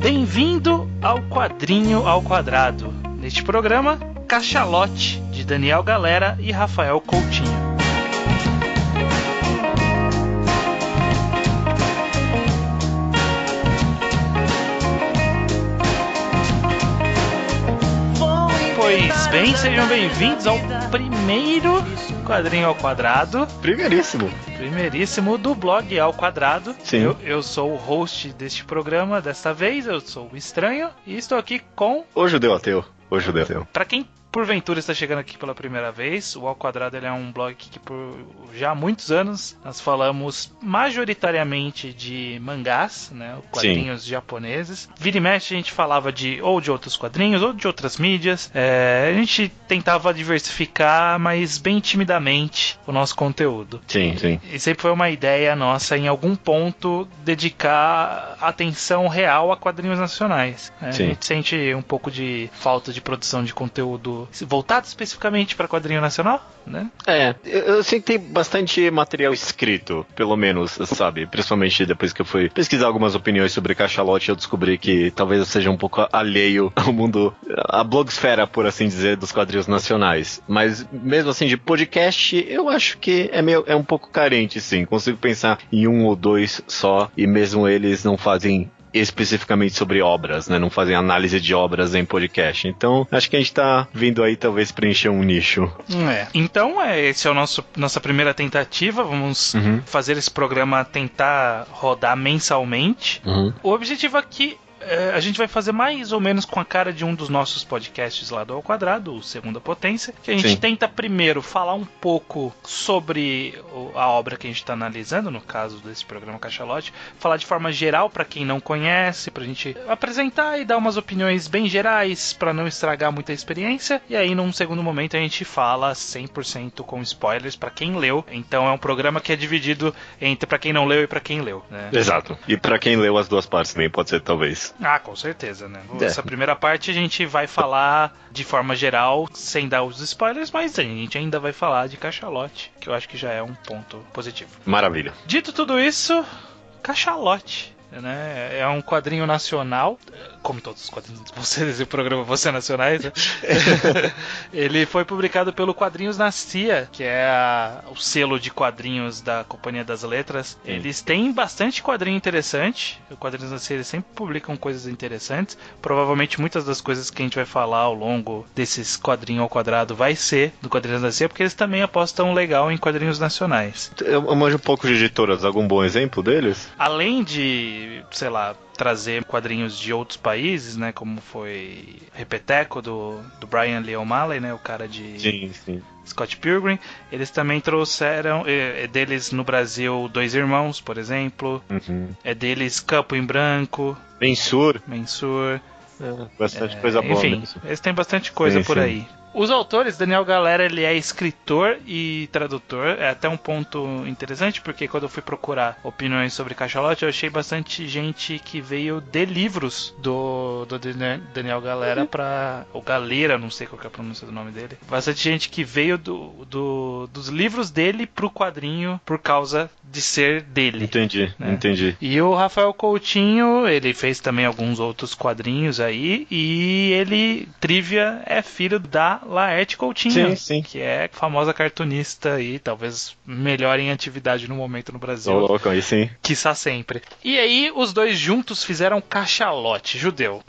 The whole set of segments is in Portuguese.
Bem-vindo ao Quadrinho ao Quadrado. Neste programa, Cachalote, de Daniel Galera e Rafael Coutinho. Pois bem, sejam bem-vindos ao primeiro Quadrinho ao Quadrado. Primeiríssimo do blog Ao Quadrado. Sim. Eu sou o host deste programa, desta vez eu sou o Estranho e estou aqui com... O Judeu Ateu. Para quem porventura está chegando aqui pela primeira vez, o Ao Quadrado ele é um blog que por já há muitos anos nós falamos majoritariamente de mangás, né, quadrinhos japoneses. Vira e mexe a gente falava de outros quadrinhos ou de outras mídias. A gente tentava diversificar, mas bem timidamente, o nosso conteúdo. Sim. E sempre foi uma ideia nossa, em algum ponto, dedicar atenção real a quadrinhos nacionais. Né? A gente sente um pouco de falta de produção de conteúdo voltado especificamente para quadrinho nacional, né? Eu sei que tem bastante material escrito, pelo menos, sabe? Principalmente depois que eu fui pesquisar algumas opiniões sobre Cachalote, eu descobri que talvez eu seja um pouco alheio ao mundo, à blogosfera, por assim dizer, dos quadrinhos nacionais. Mas mesmo assim, de podcast, eu acho que é um pouco carente, sim. Consigo pensar em um ou dois só, e mesmo eles não fazem especificamente sobre obras, né? Não fazem análise de obras em podcast. Então, acho que a gente tá vindo aí talvez preencher um nicho. Então, esse é o nossa primeira tentativa. Vamos fazer esse programa tentar rodar mensalmente. O objetivo aqui a gente vai fazer mais ou menos com a cara de um dos nossos podcasts lá do Ao Quadrado, o Segunda Potência, que a gente tenta primeiro falar um pouco sobre a obra que a gente está analisando, no caso desse programa Cachalote, falar de forma geral para quem não conhece, pra gente apresentar e dar umas opiniões bem gerais para não estragar muita experiência, e aí num segundo momento a gente fala 100% com spoilers para quem leu. Então é um programa que é dividido entre para quem não leu e para quem leu, né? Exato. E para quem leu as duas partes também, pode ser talvez. Com certeza, né? Essa primeira parte a gente vai falar de forma geral, sem dar os spoilers, mas a gente ainda vai falar de Cachalote, que eu acho que já é um ponto positivo. Maravilha. Dito tudo isso, Cachalote, né? É um quadrinho nacional, como todos os quadrinhos desse programa Você Nacionais, né? Ele foi publicado pelo Quadrinhos na CIA, que é o selo de quadrinhos da Companhia das Letras. Eles têm bastante quadrinho interessante. O Quadrinhos na CIA eles sempre publicam coisas interessantes. Provavelmente muitas das coisas que a gente vai falar ao longo desses Quadrinho ao Quadrado vai ser do Quadrinhos na CIA, porque eles também apostam legal em quadrinhos nacionais. Eu manjo um pouco de editoras. Algum bom exemplo deles? Além de, sei lá, trazer quadrinhos de outros países, né, como foi Repeteco do Brian Lee O'Malley, né, o cara de Scott Pilgrim. Eles também trouxeram deles no Brasil Dois Irmãos, por exemplo. É deles Campo em Branco, Mensur. Bastante coisa boa. Enfim, mesmo. Eles têm bastante coisa por aí. Os autores, Daniel Galera, ele é escritor e tradutor. É até um ponto interessante, porque quando eu fui procurar opiniões sobre Cachalote, eu achei bastante gente que veio de livros do Daniel Galera ou Galera, não sei qual é a pronúncia do nome dele. Bastante gente que veio dos livros dele pro quadrinho por causa de ser dele. Entendi. E o Rafael Coutinho, ele fez também alguns outros quadrinhos aí, e ele, trivia, é filho da Laerte Coutinho, que é famosa cartunista e talvez melhor em atividade no momento no Brasil. Aí sim. Quiçá sempre. E aí, os dois juntos fizeram Cachalote, Judeu.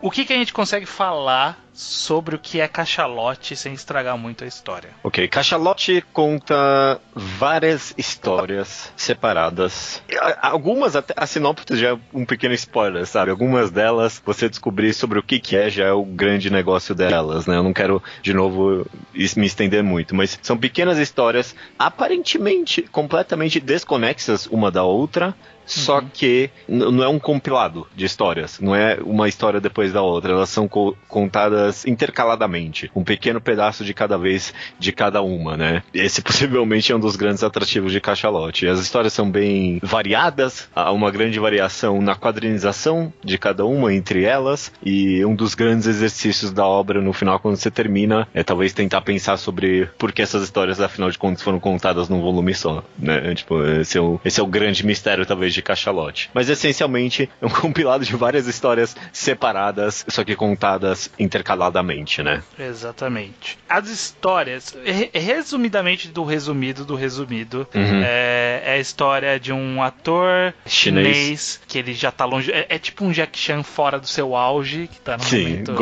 O que a gente consegue falar sobre o que é Cachalote sem estragar muito a história? Ok, Cachalote conta várias histórias separadas. Algumas, até a sinopse já é um pequeno spoiler, sabe? Algumas delas, você descobrir sobre o que é, já é o grande negócio delas, né? Eu não quero, de novo, me estender muito, mas são pequenas histórias aparentemente completamente desconexas uma da outra, só que não é um compilado de histórias, não é uma história depois da outra, elas são contadas intercaladamente, um pequeno pedaço de cada vez de cada uma, né? Esse possivelmente é um dos grandes atrativos de Cachalote. As histórias são bem variadas, há uma grande variação na quadrinização de cada uma entre elas, e um dos grandes exercícios da obra no final, quando você termina, é talvez tentar pensar sobre por que essas histórias, afinal de contas, foram contadas num volume só, né? Tipo, esse é o grande mistério, talvez, de Cachalote. Mas essencialmente é um compilado de várias histórias separadas, só que contadas intercaladamente, né? Exatamente. As histórias, resumidamente do resumido do resumido, é a história de um ator chinês que ele já tá longe. É tipo um Jack Chan fora do seu auge, que tá no momento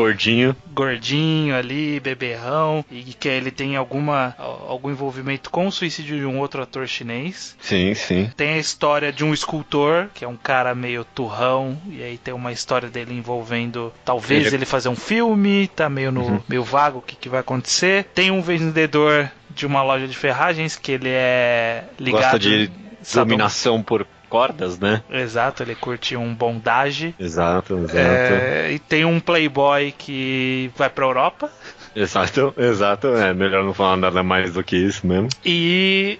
gordinho ali, beberrão, e que ele tem algum envolvimento com o suicídio de um outro ator chinês. Sim, sim. Tem a história de um escultor, que é um cara meio turrão, e aí tem uma história dele envolvendo talvez ele fazer um filme, tá meio vago o que vai acontecer. Tem um vendedor de uma loja de ferragens que ele é ligado... Gosta de dominação por cordas, né? Exato, ele curte um bondage. Exato. E tem um playboy que vai pra Europa. Exato. É melhor não falar nada mais do que isso mesmo. E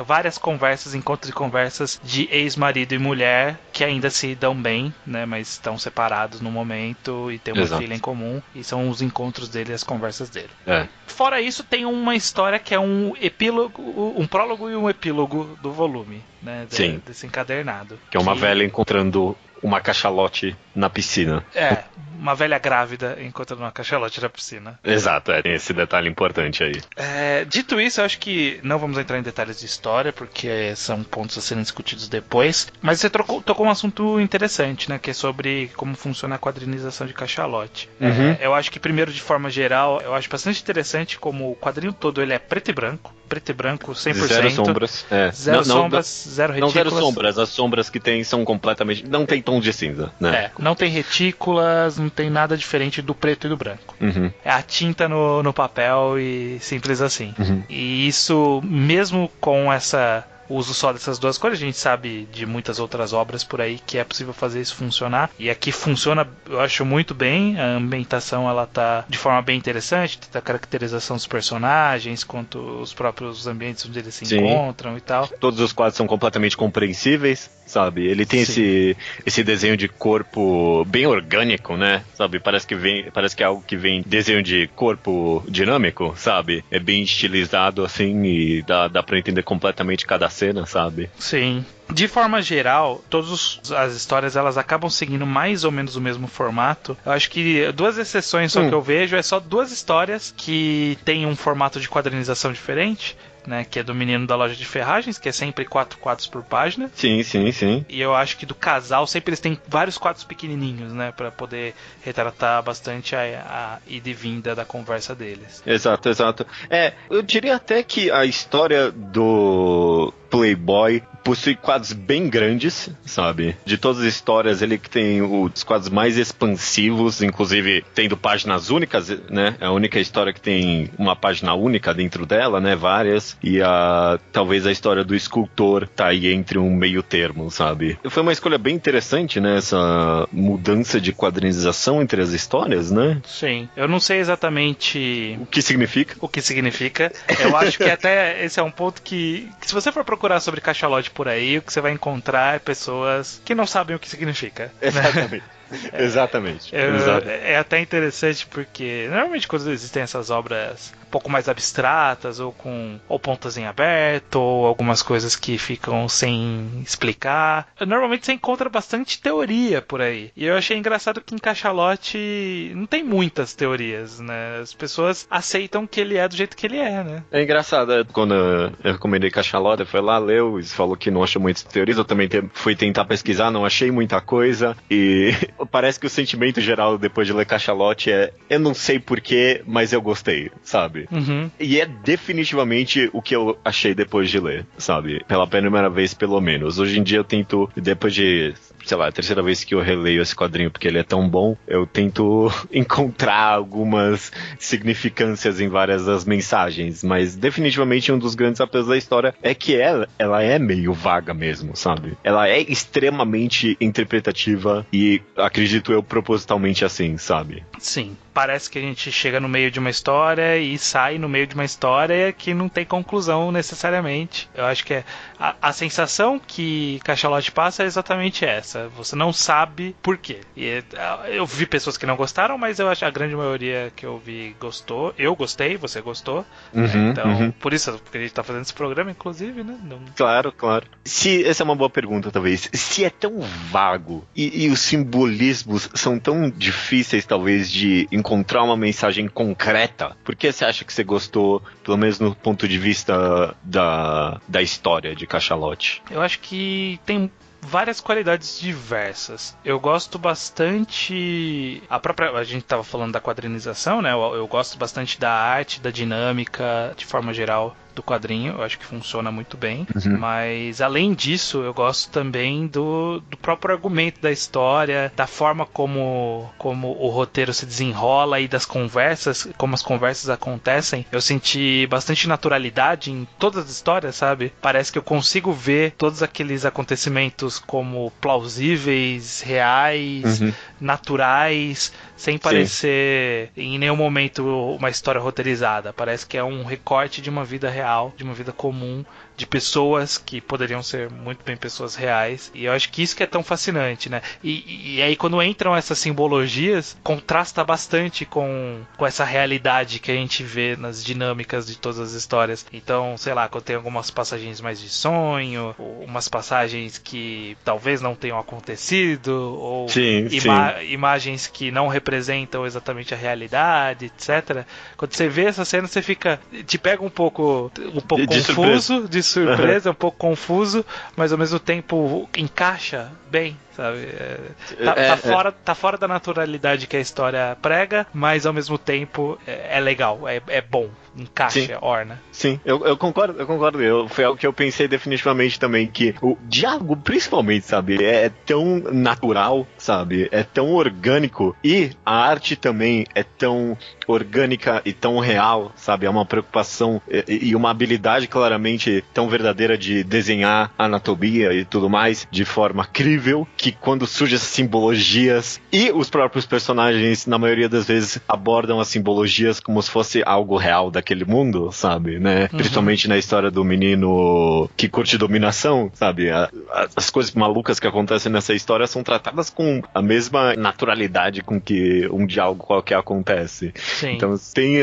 várias conversas, encontros e conversas de ex-marido e mulher que ainda se dão bem, né, mas estão separados no momento e tem uma filha em comum, e são os encontros dele e as conversas dele. Fora isso, tem uma história que é um epílogo, um prólogo e um epílogo do volume, né, desse encadernado. Que é uma velha encontrando uma cachalote na piscina. Uma velha grávida encontrando uma cachalote na piscina. Exato, tem esse detalhe importante aí. Dito isso, eu acho que não vamos entrar em detalhes de história, porque são pontos a serem discutidos depois, mas você tocou um assunto interessante, né, que é sobre como funciona a quadrinização de cachalote. Eu acho que, primeiro, de forma geral, eu acho bastante interessante como o quadrinho todo ele é preto e branco 100%. Zero sombras. Zero sombras, zero retículas. Não zero sombras, as sombras que tem são completamente... Não tem tom de cinza, né? Não tem retículas, não tem nada diferente do preto e do branco. É a tinta no papel e simples assim. E isso, mesmo com o uso só dessas duas cores, a gente sabe de muitas outras obras por aí que é possível fazer isso funcionar, e aqui funciona, eu acho, muito bem. A ambientação, ela tá de forma bem interessante, tanto a caracterização dos personagens quanto os próprios ambientes onde eles se encontram e tal. Todos os quadros são completamente compreensíveis, sabe? Ele tem esse desenho de corpo bem orgânico, né? Sabe? Parece que é algo que vem desenho de corpo dinâmico, sabe? É bem estilizado assim e dá pra entender completamente cada cena, sabe? Sim. De forma geral, todas as histórias elas acabam seguindo mais ou menos o mesmo formato. Eu acho que duas exceções só que eu vejo é só duas histórias que tem um formato de quadrinização diferente, né, que é do Menino da Loja de Ferragens, que é sempre 4 quadros por página. Sim. E eu acho que do Casal sempre eles têm vários quadros pequenininhos, né, pra poder retratar bastante a ida e vinda da conversa deles. Exato. Eu diria até que a história do Playboy possui quadros bem grandes, sabe? De todas as histórias, ele que tem os quadros mais expansivos, inclusive tendo páginas únicas, né? É a única história que tem uma página única dentro dela, né? Várias. E talvez a história do escultor tá aí entre um meio termo, sabe? Foi uma escolha bem interessante, né? Essa mudança de quadrinização entre as histórias, né? Sim. Eu não sei exatamente o que significa. Eu acho que até esse é um ponto que se você for procurar sobre cachalote por aí, o que você vai encontrar é pessoas que não sabem o que significa. Exatamente. Exatamente. É até interessante porque normalmente quando existem essas obras um pouco mais abstratas ou com pontas em aberto ou algumas coisas que ficam sem explicar, normalmente você encontra bastante teoria por aí. E eu achei engraçado que em Cachalote não tem muitas teorias, né? As pessoas aceitam que ele é do jeito que ele é, né? É engraçado, quando eu recomendei Cachalote, foi lá, leu e falou que não achou muitas teorias. Eu também fui tentar pesquisar, não achei muita coisa e parece que o sentimento geral depois de ler Cachalote eu não sei porquê, mas eu gostei, sabe? E é definitivamente o que eu achei depois de ler, sabe? Pela primeira vez, pelo menos. Hoje em dia eu tento, depois de, sei lá, a terceira vez que eu releio esse quadrinho porque ele é tão bom, eu tento encontrar algumas significâncias em várias das mensagens, mas definitivamente um dos grandes apelos da história é que ela é meio vaga mesmo, sabe? Ela é extremamente interpretativa e acredito eu propositalmente assim, sabe? Sim. parece que a gente chega no meio de uma história e sai no meio de uma história que não tem conclusão necessariamente. Eu acho que a sensação que Cachalote passa é exatamente essa. Você não sabe por quê. E eu vi pessoas que não gostaram, mas eu acho que a grande maioria que eu vi gostou. Eu gostei, você gostou. Então, por isso que a gente tá fazendo esse programa, inclusive, né? Claro. Essa é uma boa pergunta, talvez. Se é tão vago e os simbolismos são tão difíceis, talvez, de encontrar uma mensagem concreta, por que você acha que você gostou, pelo menos no ponto de vista da história de Cachalote? Eu acho que tem várias qualidades diversas. Eu gosto bastante... A gente tava falando da quadrinização, né? Eu gosto bastante da arte, da dinâmica, de forma geral, do quadrinho. Eu acho que funciona muito bem. Mas, além disso, eu gosto também do próprio argumento da história, da forma como o roteiro se desenrola e das conversas, como as conversas acontecem. Eu senti bastante naturalidade em todas as histórias, sabe? Parece que eu consigo ver todos aqueles acontecimentos como plausíveis, reais, naturais, sem parecer em nenhum momento uma história roteirizada. Parece que é um recorte de uma vida real, de uma vida comum, de pessoas que poderiam ser muito bem pessoas reais. E eu acho que isso que é tão fascinante, né? E aí quando entram essas simbologias, contrasta bastante com essa realidade que a gente vê nas dinâmicas de todas as histórias. Então, sei lá, quando tem algumas passagens mais de sonho, umas passagens que talvez não tenham acontecido, ou imagens que não representam exatamente a realidade, etc. Quando você vê essa cena, você fica... te pega um pouco confuso, de surpresa, um pouco confuso, mas ao mesmo tempo encaixa bem, sabe? Tá fora da naturalidade que a história prega, mas ao mesmo tempo é legal, é bom, encaixa, orna. Sim, eu concordo. Foi algo que eu pensei definitivamente também, que o diálogo, principalmente, sabe, é tão natural, sabe, é tão orgânico, e a arte também é tão orgânica e tão real, sabe, é uma preocupação e uma habilidade claramente tão verdadeira de desenhar anatomia e tudo mais de forma crível, que quando surgem essas simbologias, e os próprios personagens, na maioria das vezes, abordam as simbologias como se fosse algo real daquele mundo, sabe, né? Principalmente na história do menino que curte dominação, sabe? As coisas malucas que acontecem nessa história são tratadas com a mesma naturalidade com que um diálogo qualquer acontece. Sim. Então tem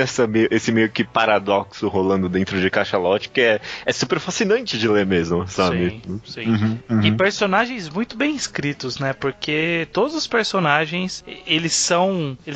esse meio que paradoxo rolando dentro de Cachalote, que é super fascinante de ler mesmo, sabe? Sim. E personagens muito bem escritos, né? Porque todos os personagens, eles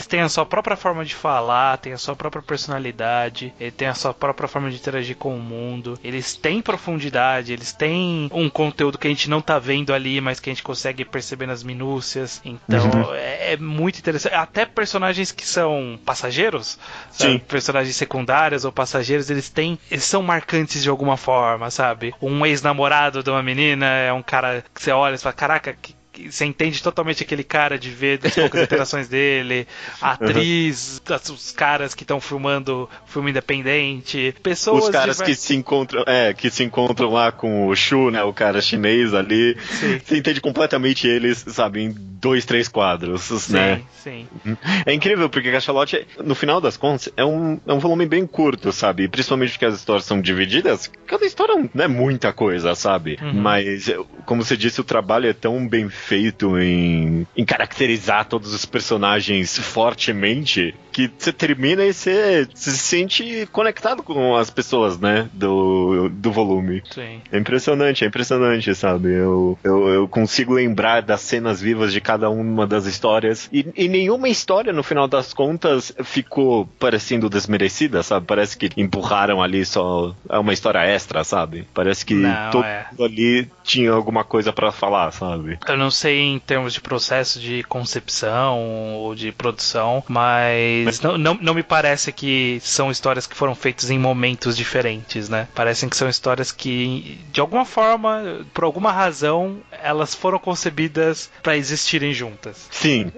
têm a sua própria forma de falar, têm a sua própria personalidade, têm a sua própria forma de interagir com o mundo, eles têm profundidade, eles têm um conteúdo que a gente não tá vendo ali, mas que a gente consegue perceber nas minúcias. Então é muito interessante. Até personagens que são passageiros, sabe? Personagens secundários ou passageiros, eles são marcantes de alguma forma, sabe? Um ex-namorado de uma menina é um cara que você olha e fala, caraca, você entende totalmente aquele cara de ver as poucas interações dele, a atriz, os caras que estão filmando filme independente, pessoas... Os caras que se encontram lá com o Shu, né, o cara chinês ali, você entende completamente eles, sabe, em 2, 3 quadros, né? Sim. É incrível, porque Cachalote, no final das contas, é um volume bem curto, sabe? Principalmente porque as histórias são divididas, cada história não é muita coisa, sabe? Mas, como você disse, o trabalho é tão bem feito em caracterizar todos os personagens fortemente, que você termina e você se sente conectado com as pessoas, né, do volume. Sim. É impressionante, sabe? Eu consigo lembrar das cenas vivas de cada uma das histórias, e nenhuma história, no final das contas, ficou parecendo desmerecida, sabe? Parece que empurraram ali só uma história extra, sabe? Parece que todo mundo ali tinha alguma coisa pra falar, sabe? Eu não sei em termos de processo de concepção ou de produção, mas não me parece que são histórias que foram feitas em momentos diferentes, né? Parecem que são histórias que, de alguma forma, por alguma razão, elas foram concebidas pra existirem juntas. Sim.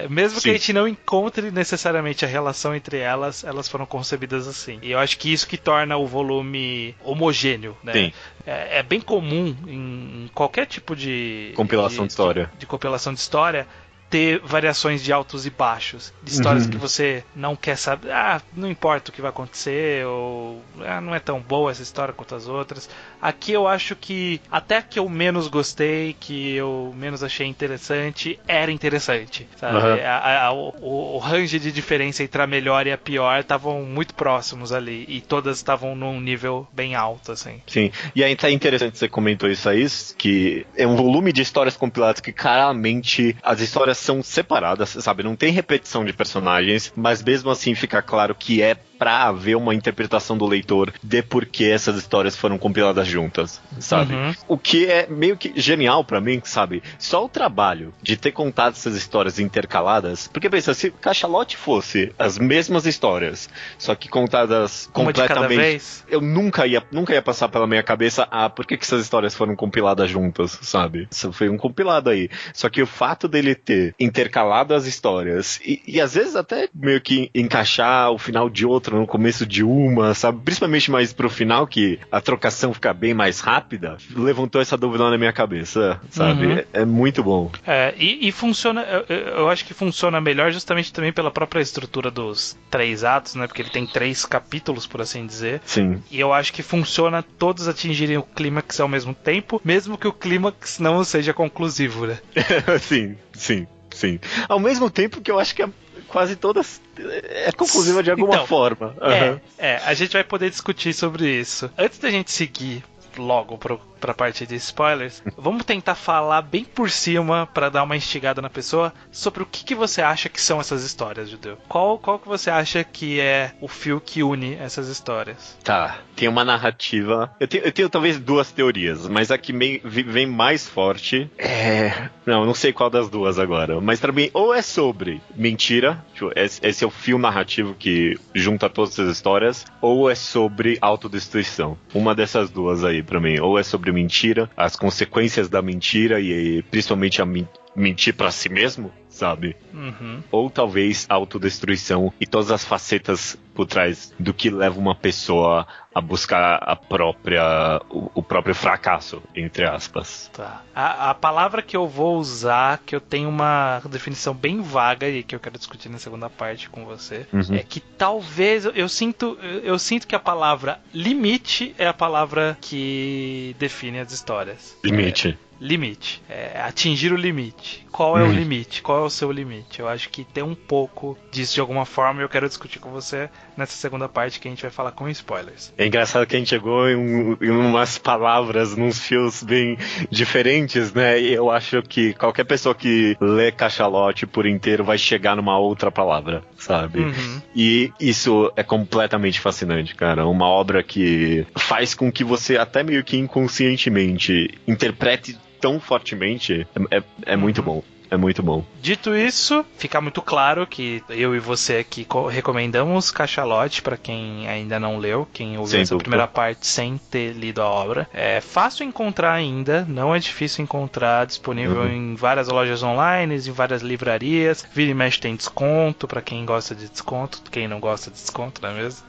Mesmo que a gente não encontre necessariamente a relação entre elas foram concebidas assim. E eu acho que isso que torna o volume homogêneo, né? Sim. É bem comum em qualquer tipo de compilação de história. De compilação de história, ter variações de altos e baixos, de histórias que você não quer saber, não importa o que vai acontecer, ou não é tão boa essa história quanto as outras. Aqui eu acho que até a que eu menos gostei, que eu menos achei interessante, era interessante, sabe? O range de diferença entre a melhor e a pior estavam muito próximos ali, e todas estavam num nível bem alto, assim. Sim, e aí tá interessante que você comentou isso aí, que é um volume de histórias compiladas que claramente as histórias são separadas, sabe? Não tem repetição de personagens, mas mesmo assim fica claro que é pra haver uma interpretação do leitor de por que essas histórias foram compiladas juntas, sabe? O que é meio que genial pra mim, sabe? Só o trabalho de ter contado essas histórias intercaladas, porque pensa, se Cachalote fosse as mesmas histórias, só que contadas uma completamente... de cada vez? Eu nunca ia passar pela minha cabeça, por que essas histórias foram compiladas juntas, sabe? Isso foi um compilado aí. Só que o fato dele ter intercalado as histórias, e às vezes até meio que encaixar o final de outra no começo de uma, sabe? Principalmente mais pro final, que a trocação fica bem mais rápida, levantou essa dúvida na minha cabeça, sabe? É muito bom. E funciona, eu acho que funciona melhor justamente também pela própria estrutura dos 3 atos, né? Porque ele tem 3 capítulos, por assim dizer. Sim. E eu acho que funciona todos atingirem o clímax ao mesmo tempo, mesmo que o clímax não seja conclusivo, né? Sim. Ao mesmo tempo que eu acho que quase todas é conclusiva de alguma forma. A gente vai poder discutir sobre isso. Antes da gente seguir logo pra parte de spoilers, vamos tentar falar bem por cima pra dar uma instigada na pessoa sobre o que você acha que são essas histórias, Judeu. Qual que você acha que é o fio que une essas histórias? Tá, tem uma narrativa. Eu tenho talvez 2 teorias, mas a que vem mais forte não sei qual das 2 agora, mas pra mim ou é sobre mentira, esse é o fio narrativo que junta todas essas histórias, ou é sobre autodestruição. Uma dessas 2 aí pra mim, ou é sobre mentira, as consequências da mentira e principalmente a mentir pra si mesmo, sabe? Ou talvez a autodestruição e todas as facetas por trás do que leva uma pessoa a buscar o próprio fracasso, entre aspas. Tá. A palavra que eu vou usar, que eu tenho uma definição bem vaga e que eu quero discutir na segunda parte com você, é que talvez eu sinto que a palavra limite é a palavra que define as histórias. Limite. Atingir o limite. Qual é o limite? Qual é o seu limite? Eu acho que tem um pouco disso de alguma forma e eu quero discutir com você nessa segunda parte que a gente vai falar com spoilers. É engraçado que a gente chegou em umas palavras, nos fios bem diferentes, né? E eu acho que qualquer pessoa que lê Cachalote por inteiro vai chegar numa outra palavra, sabe? E isso é completamente fascinante, cara. Uma obra que faz com que você até meio que inconscientemente interprete tão fortemente, é muito bom. É muito bom. Dito isso, fica muito claro que eu e você aqui recomendamos Cachalote para quem ainda não leu, quem ouviu essa primeira parte sem ter lido a obra. É fácil encontrar ainda, não é difícil encontrar, disponível em várias lojas online, em várias livrarias. Vira e mexe tem desconto para quem gosta de desconto, quem não gosta de desconto, não é mesmo?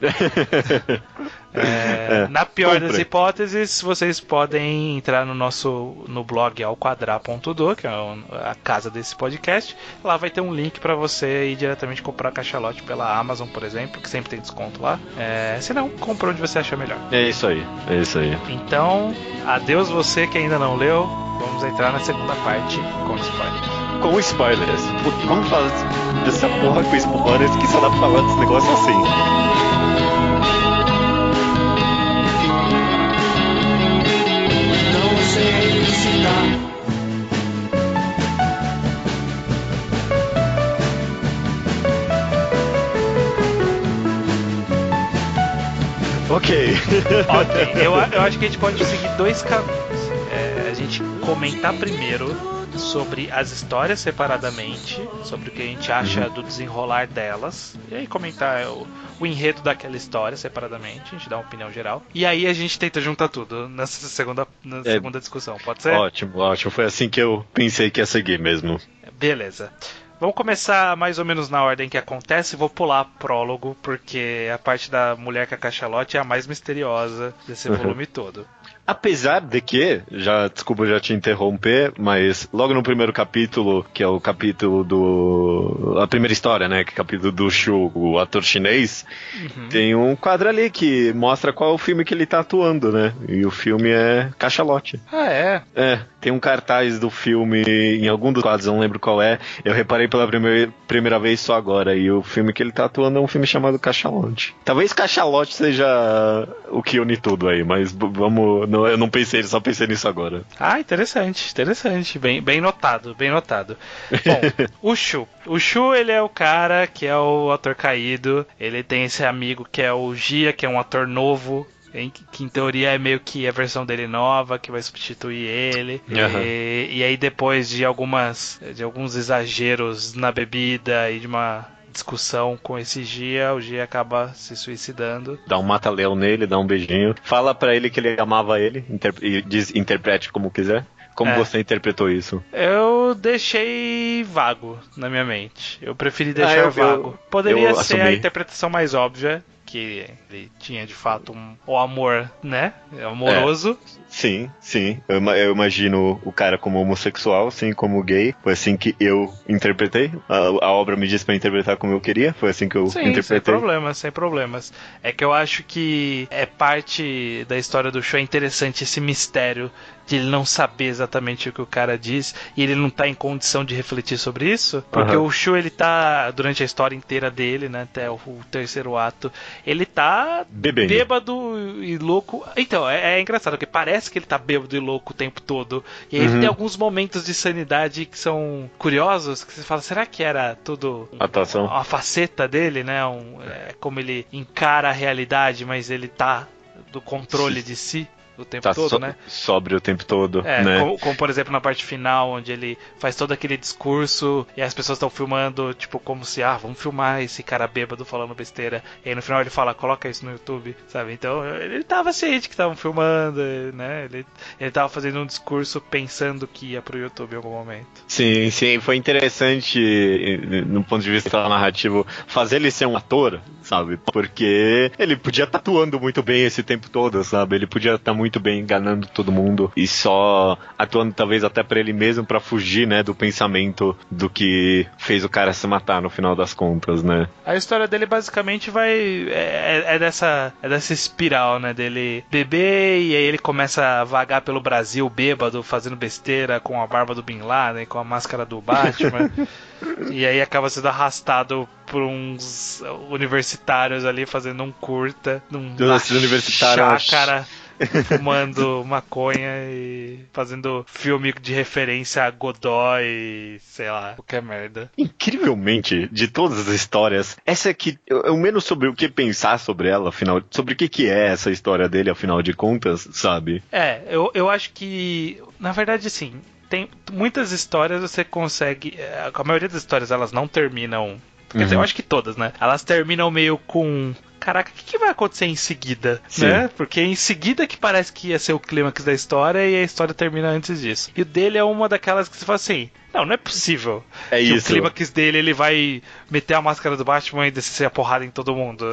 Na pior das hipóteses, vocês podem entrar no blog alquadra.do, que é a casa desse podcast. Lá vai ter um link para você ir diretamente comprar Cachalote pela Amazon, por exemplo, que sempre tem desconto lá. Se não, compra onde você achar melhor. É isso aí. Então, adeus você que ainda não leu. Vamos entrar na segunda parte com spoilers. Com spoilers? Vamos falar dessa porra com spoilers que só dá pra falar desse negócio assim. Ok. Eu acho que a gente pode seguir 2 caminhos. A gente comentar primeiro sobre as histórias separadamente, sobre o que a gente acha do desenrolar delas, e aí comentar o enredo daquela história separadamente, a gente dá uma opinião geral, e aí a gente tenta juntar tudo nessa segunda discussão, pode ser? Ótimo, foi assim que eu pensei que ia seguir mesmo. Beleza. Vamos começar mais ou menos na ordem que acontece. Vou pular prólogo, porque a parte da mulher com a cachalote é a mais misteriosa desse volume todo. Apesar de que, desculpa já te interromper, mas logo no primeiro capítulo, que é o capítulo a primeira história, né, que é o capítulo do Shu, o ator chinês, tem um quadro ali que mostra qual é o filme que ele tá atuando, né, e o filme é Cachalote. Ah, é? É, tem um cartaz do filme em algum dos quadros, eu não lembro qual é, eu reparei pela primeira vez só agora, e o filme que ele tá atuando é um filme chamado Cachalote. Talvez Cachalote seja o que une tudo aí, mas vamos... Não, eu não pensei, só pensei nisso agora. Ah, interessante. Bem notado. Bom, o Shu, ele é o cara que é o ator caído. Ele tem esse amigo que é o Gia, que é um ator novo, que em teoria é meio que a versão dele nova, que vai substituir ele. E aí depois de alguns exageros na bebida e de uma discussão com esse Gia, o Gia acaba se suicidando. Dá um mata-leão nele, dá um beijinho. Fala pra ele que ele amava ele e interprete como quiser. Como você interpretou isso? Eu deixei vago na minha mente. Eu preferi deixar vago. Poderia ser a interpretação mais óbvia, que ele tinha de fato o amor, né? Amoroso. Sim. Eu imagino o cara como homossexual, assim como gay. Foi assim que eu interpretei. A obra me disse pra interpretar como eu queria. Foi assim que eu interpretei. Sem problemas. É que eu acho que é parte da história do show, é interessante esse mistério de ele não saber exatamente o que o cara diz e ele não tá em condição de refletir sobre isso, porque o Shu, ele tá, durante a história inteira dele, né, até o terceiro ato, ele tá bêbado e louco. Então, é engraçado, porque parece que ele tá bêbado e louco o tempo todo, e aí ele tem alguns momentos de sanidade que são curiosos, que você fala, será que era tudo uma faceta dele, né, como ele encara a realidade, mas ele tá do controle de si o tempo todo, né? Sóbrio o tempo todo, né? Como, por exemplo, na parte final, onde ele faz todo aquele discurso e as pessoas estão filmando, tipo, como se, vamos filmar esse cara bêbado falando besteira. E aí no final ele fala, coloca isso no YouTube, sabe? Então ele tava ciente que estavam filmando, né? Ele tava fazendo um discurso pensando que ia pro YouTube em algum momento. Sim, foi interessante, no ponto de vista narrativo, fazer ele ser um ator, sabe? Porque ele podia estar atuando muito bem esse tempo todo, sabe? Ele podia estar muito bem enganando todo mundo e só atuando talvez até pra ele mesmo, pra fugir, né, do pensamento do que fez o cara se matar no final das contas, né? A história dele basicamente é dessa espiral, né, dele beber e aí ele começa a vagar pelo Brasil bêbado, fazendo besteira com a barba do Bin Laden, com a máscara do Batman. E aí acaba sendo arrastado por uns universitários ali fazendo um curta numa chácara, fumando maconha e fazendo filme de referência a Godoy, sei lá, qualquer merda. Incrivelmente, de todas as histórias, essa aqui, eu menos sobre o que pensar sobre ela, afinal, sobre o que é essa história dele, afinal de contas, sabe? Eu acho que, na verdade, assim, tem muitas histórias você consegue, a maioria das histórias elas não terminam, quer dizer, eu acho que todas, né? Elas terminam meio com, caraca, o que vai acontecer em seguida, né? Porque em seguida que parece que ia ser o clímax da história e a história termina antes disso. E o dele é uma daquelas que você fala assim, não é possível que isso. O clímax dele, ele vai meter a máscara do Batman e descer a porrada em todo mundo.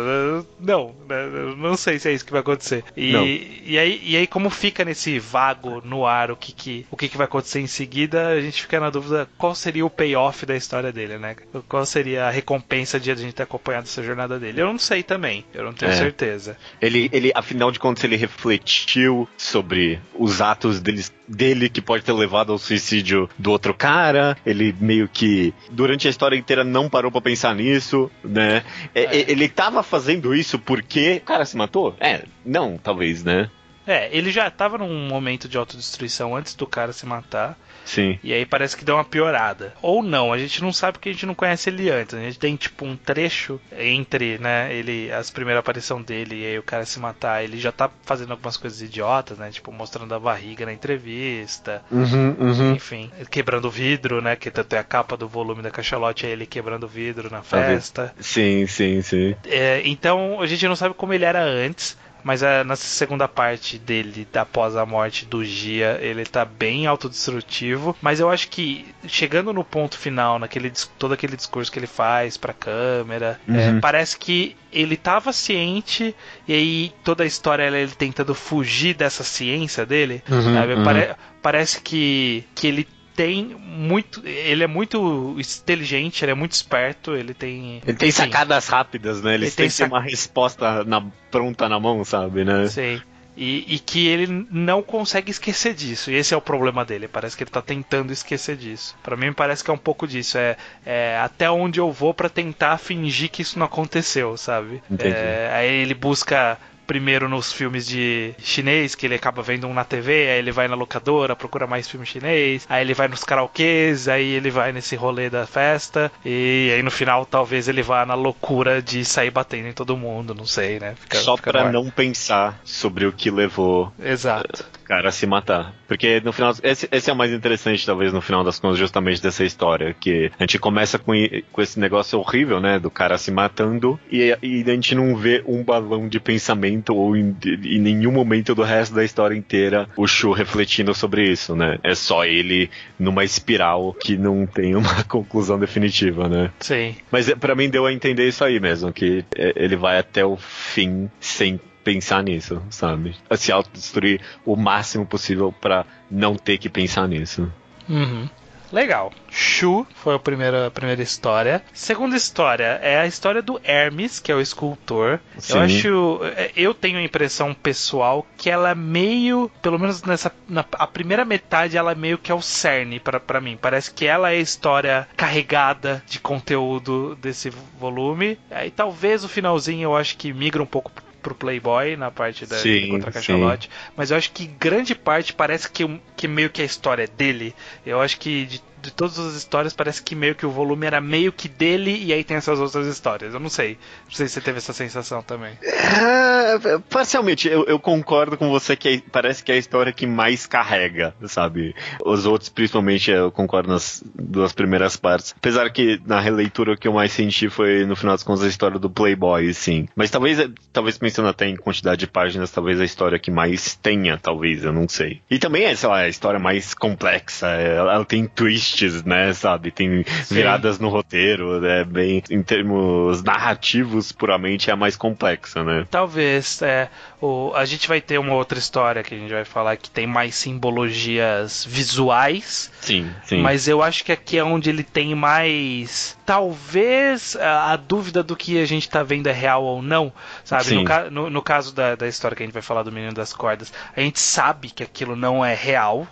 Não sei se é isso que vai acontecer. E aí como fica nesse vago no ar o que vai acontecer em seguida, a gente fica na dúvida qual seria o payoff da história dele, né? Qual seria a recompensa de a gente ter acompanhado essa jornada dele. Eu não sei também, eu não tenho certeza. Ele, afinal de contas, ele refletiu sobre os atos dele que pode ter levado ao suicídio do outro cara. Ele meio que, durante a história inteira, não parou pra pensar nisso, né? Ele tava fazendo isso porque o cara se matou? Não, talvez, né? Ele já tava num momento de autodestruição antes do cara se matar. Sim. E aí parece que deu uma piorada. Ou não, a gente não sabe porque a gente não conhece ele antes. A gente tem tipo um trecho entre, né, as primeiras aparições dele e aí o cara se matar. Ele já tá fazendo algumas coisas idiotas, né? Tipo, mostrando a barriga na entrevista. Enfim, quebrando o vidro, né? Que tanto é a capa do volume da Cachalote, é ele quebrando o vidro na festa. Sim. Então a gente não sabe como ele era antes. mas nessa segunda parte dele, após a morte do Gia, ele tá bem autodestrutivo, mas eu acho que chegando no ponto final, todo aquele discurso que ele faz pra câmera, parece que ele tava ciente, e aí toda a história é ele tentando fugir dessa ciência dele, sabe? Parece que ele ele é muito inteligente, ele é muito esperto, ele tem sacadas rápidas, né? Ele tem uma resposta pronta na mão, sabe, né? Sim. E que ele não consegue esquecer disso. E esse é o problema dele. Parece que ele tá tentando esquecer disso. Pra mim parece que é um pouco disso. É até onde eu vou pra tentar fingir que isso não aconteceu, sabe? Aí ele busca primeiro nos filmes de chinês, que ele acaba vendo um na TV, aí ele vai na locadora, procura mais filme chinês, aí ele vai nos karaokês, aí ele vai nesse rolê da festa, e aí no final talvez ele vá na loucura de sair batendo em todo mundo, não sei, né? Só pra não pensar sobre o que levou o cara a se matar. Porque no final, esse é o mais interessante, talvez, no final das contas, justamente dessa história, que a gente começa com esse negócio horrível, né, do cara se matando, e a gente não vê um balão de pensamento ou em nenhum momento do resto da história inteira o Shu refletindo sobre isso, né? É só ele numa espiral que não tem uma conclusão definitiva, né? Sim. Mas pra mim deu a entender isso aí mesmo, que ele vai até o fim sem pensar nisso, sabe? A se autodestruir o máximo possível pra não ter que pensar nisso. Legal. Shu foi a primeira história. Segunda história é a história do Hermes, que é o escultor. Sim. Eu tenho a impressão pessoal que ela é meio, pelo menos a primeira metade, ela é meio que é o cerne pra mim. Parece que ela é a história carregada de conteúdo desse volume. Aí talvez o finalzinho eu acho que migra um pouco pro Playboy na parte da contra a Cachalote, mas eu acho que grande parte parece que meio que a história é dele. Eu acho que de todas as histórias parece que meio que o volume era meio que dele e aí tem essas outras histórias. Eu não sei se você teve essa sensação também. Parcialmente, eu concordo com você que parece que é a história que mais carrega, sabe? Os outros, principalmente, eu concordo nas duas primeiras partes. Apesar que na releitura o que eu mais senti foi, no final das contas, a história do Playboy, sim. Mas talvez pensando até em quantidade de páginas, talvez a história que mais tenha, talvez, eu não sei. E também é, sei lá, a história mais complexa, ela tem twists, né, sabe? Tem viradas no roteiro, né? Bem, em termos narrativos, puramente é a mais complexa, né? Talvez, a gente vai ter uma outra história que a gente vai falar que tem mais simbologias visuais. Sim. Mas eu acho que aqui é onde ele tem mais... Talvez a dúvida do que a gente tá vendo é real ou não, sabe? No caso da história que a gente vai falar do Menino das Cordas, a gente sabe que aquilo não é real.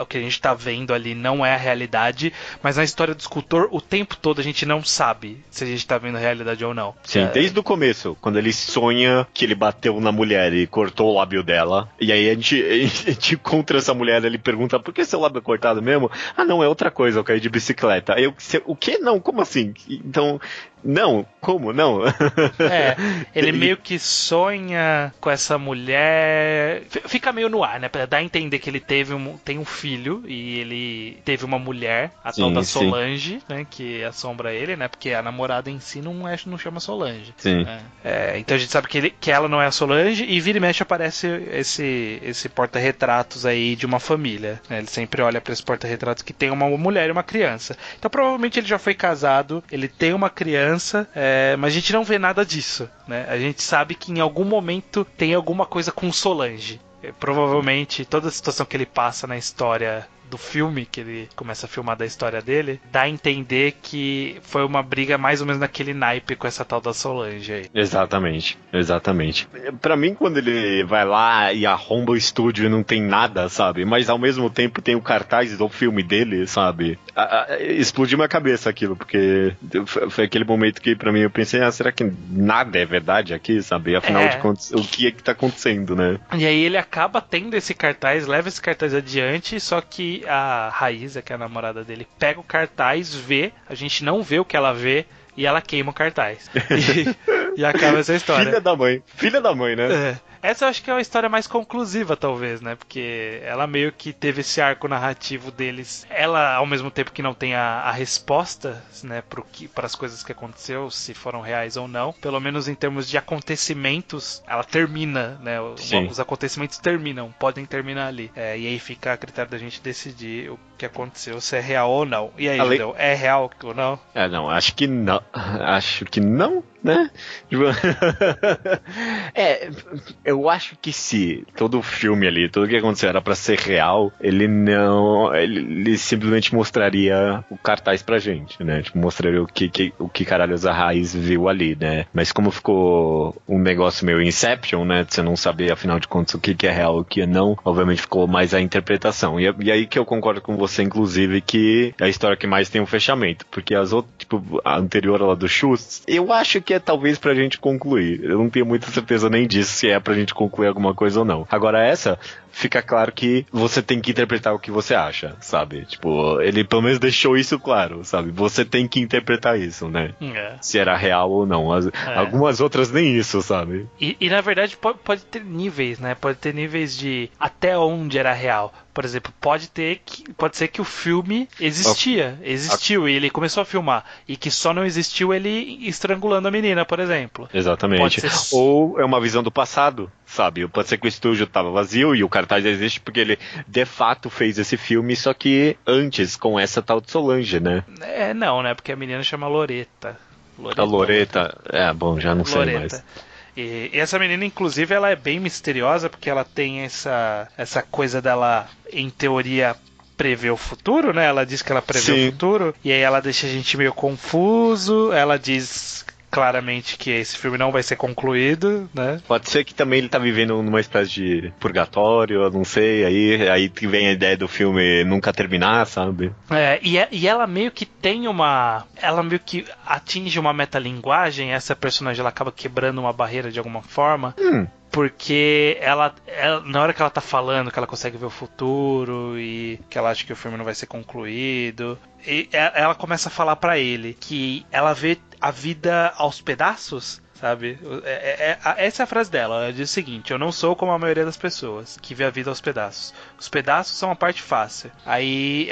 O que a gente tá vendo ali não é a realidade, mas na história do escultor, o tempo todo a gente não sabe se a gente tá vendo a realidade ou não. Sim, desde o começo, quando ele sonha que ele bateu na mulher e cortou o lábio dela, e aí a gente encontra essa mulher, ele pergunta, por que seu lábio é cortado mesmo? Ah, não, é outra coisa, eu caí de bicicleta. Aí o quê? Não, como assim? Então... Não, como? Não. Ele meio que sonha com essa mulher. Fica meio no ar, né? Pra dar a entender que ele tem um filho e ele teve uma mulher, a tal da Solange, né? Que assombra ele, né? Porque a namorada em si não chama Solange. Sim. Então a gente sabe que ela não é a Solange e vira e mexe aparece esse porta-retratos aí de uma família, né? Ele sempre olha pra esse porta-retratos que tem uma mulher e uma criança. Então provavelmente ele já foi casado, ele tem uma criança, mas a gente não vê nada disso, né? A gente sabe que em algum momento tem alguma coisa com Solange. Provavelmente toda a situação que ele passa na história do filme, que ele começa a filmar da história dele, dá a entender que foi uma briga mais ou menos naquele naipe com essa tal da Solange aí. Exatamente. Pra mim, quando ele vai lá e arromba o estúdio e não tem nada, sabe? Mas ao mesmo tempo tem o cartaz do filme dele, sabe? Explodiu minha cabeça aquilo, porque foi aquele momento que pra mim eu pensei, será que nada é verdade aqui, sabe? Afinal de contas, o que é que tá acontecendo, né? E aí ele acaba tendo esse cartaz, leva esse cartaz adiante, só que a Raíza, que é a namorada dele, pega o cartaz, vê, a gente não vê o que ela vê e ela queima o cartaz. E acaba essa história. Filha da mãe, né? Essa eu acho que é a história mais conclusiva, talvez, né? Porque ela meio que teve esse arco narrativo deles. Ela, ao mesmo tempo que não tem a resposta, né, para as coisas que aconteceu, se foram reais ou não, pelo menos em termos de acontecimentos, ela termina, né? Os acontecimentos terminam, podem terminar ali. E aí fica a critério da gente decidir o que aconteceu, se é real ou não. E aí, Judeu, é real ou não? Não, acho que não. Acho que não, né? Eu acho que se todo o filme ali, tudo que aconteceu era pra ser real, ele simplesmente mostraria o cartaz pra gente, né? Tipo, mostraria o que caralhos a Raiz viu ali, né? Mas como ficou um negócio meio Inception, né? De você não saber, afinal de contas, o que é real e o que é não, obviamente ficou mais a interpretação. E aí que eu concordo com você, inclusive, que é a história que mais tem um fechamento, porque as outras, tipo, a anterior lá do Schultz, eu acho que é talvez pra gente concluir. Eu não tenho muita certeza nem disso, se é pra gente concluir alguma coisa ou não. Agora essa, fica claro que você tem que interpretar o que você acha, sabe? Tipo, ele pelo menos deixou isso claro, sabe? Você tem que interpretar isso, né? Se era real ou não. Algumas outras nem isso, sabe? E na verdade pode ter níveis, né? Pode ter níveis de até onde era real. Por exemplo, pode ser que o filme existiu e ele começou a filmar, e que só não existiu ele estrangulando a menina, por exemplo. Exatamente. Ou é uma visão do passado, sabe? Pode ser que o estúdio estava vazio e o cartaz existe porque ele de fato fez esse filme, só que antes, com essa tal de Solange, né? Não, né? Porque a menina chama Loreta. A Loreta, bom, já não sei mais. E essa menina, inclusive, ela é bem misteriosa, porque ela tem essa coisa dela, em teoria, prever o futuro, né? Ela diz que ela prevê o futuro, e aí ela deixa a gente meio confuso, ela diz claramente que esse filme não vai ser concluído, né? Pode ser que também ele tá vivendo numa espécie de purgatório, eu não sei, aí vem a ideia do filme nunca terminar, sabe? E ela meio que tem ela meio que atinge uma metalinguagem, essa personagem ela acaba quebrando uma barreira de alguma forma. Porque ela, na hora que ela tá falando que ela consegue ver o futuro e que ela acha que o filme não vai ser concluído, e ela começa a falar pra ele que ela vê a vida aos pedaços, sabe? Essa é a frase dela. Ela diz o seguinte: eu não sou como a maioria das pessoas que vê a vida aos pedaços. Os pedaços são a parte fácil. Aí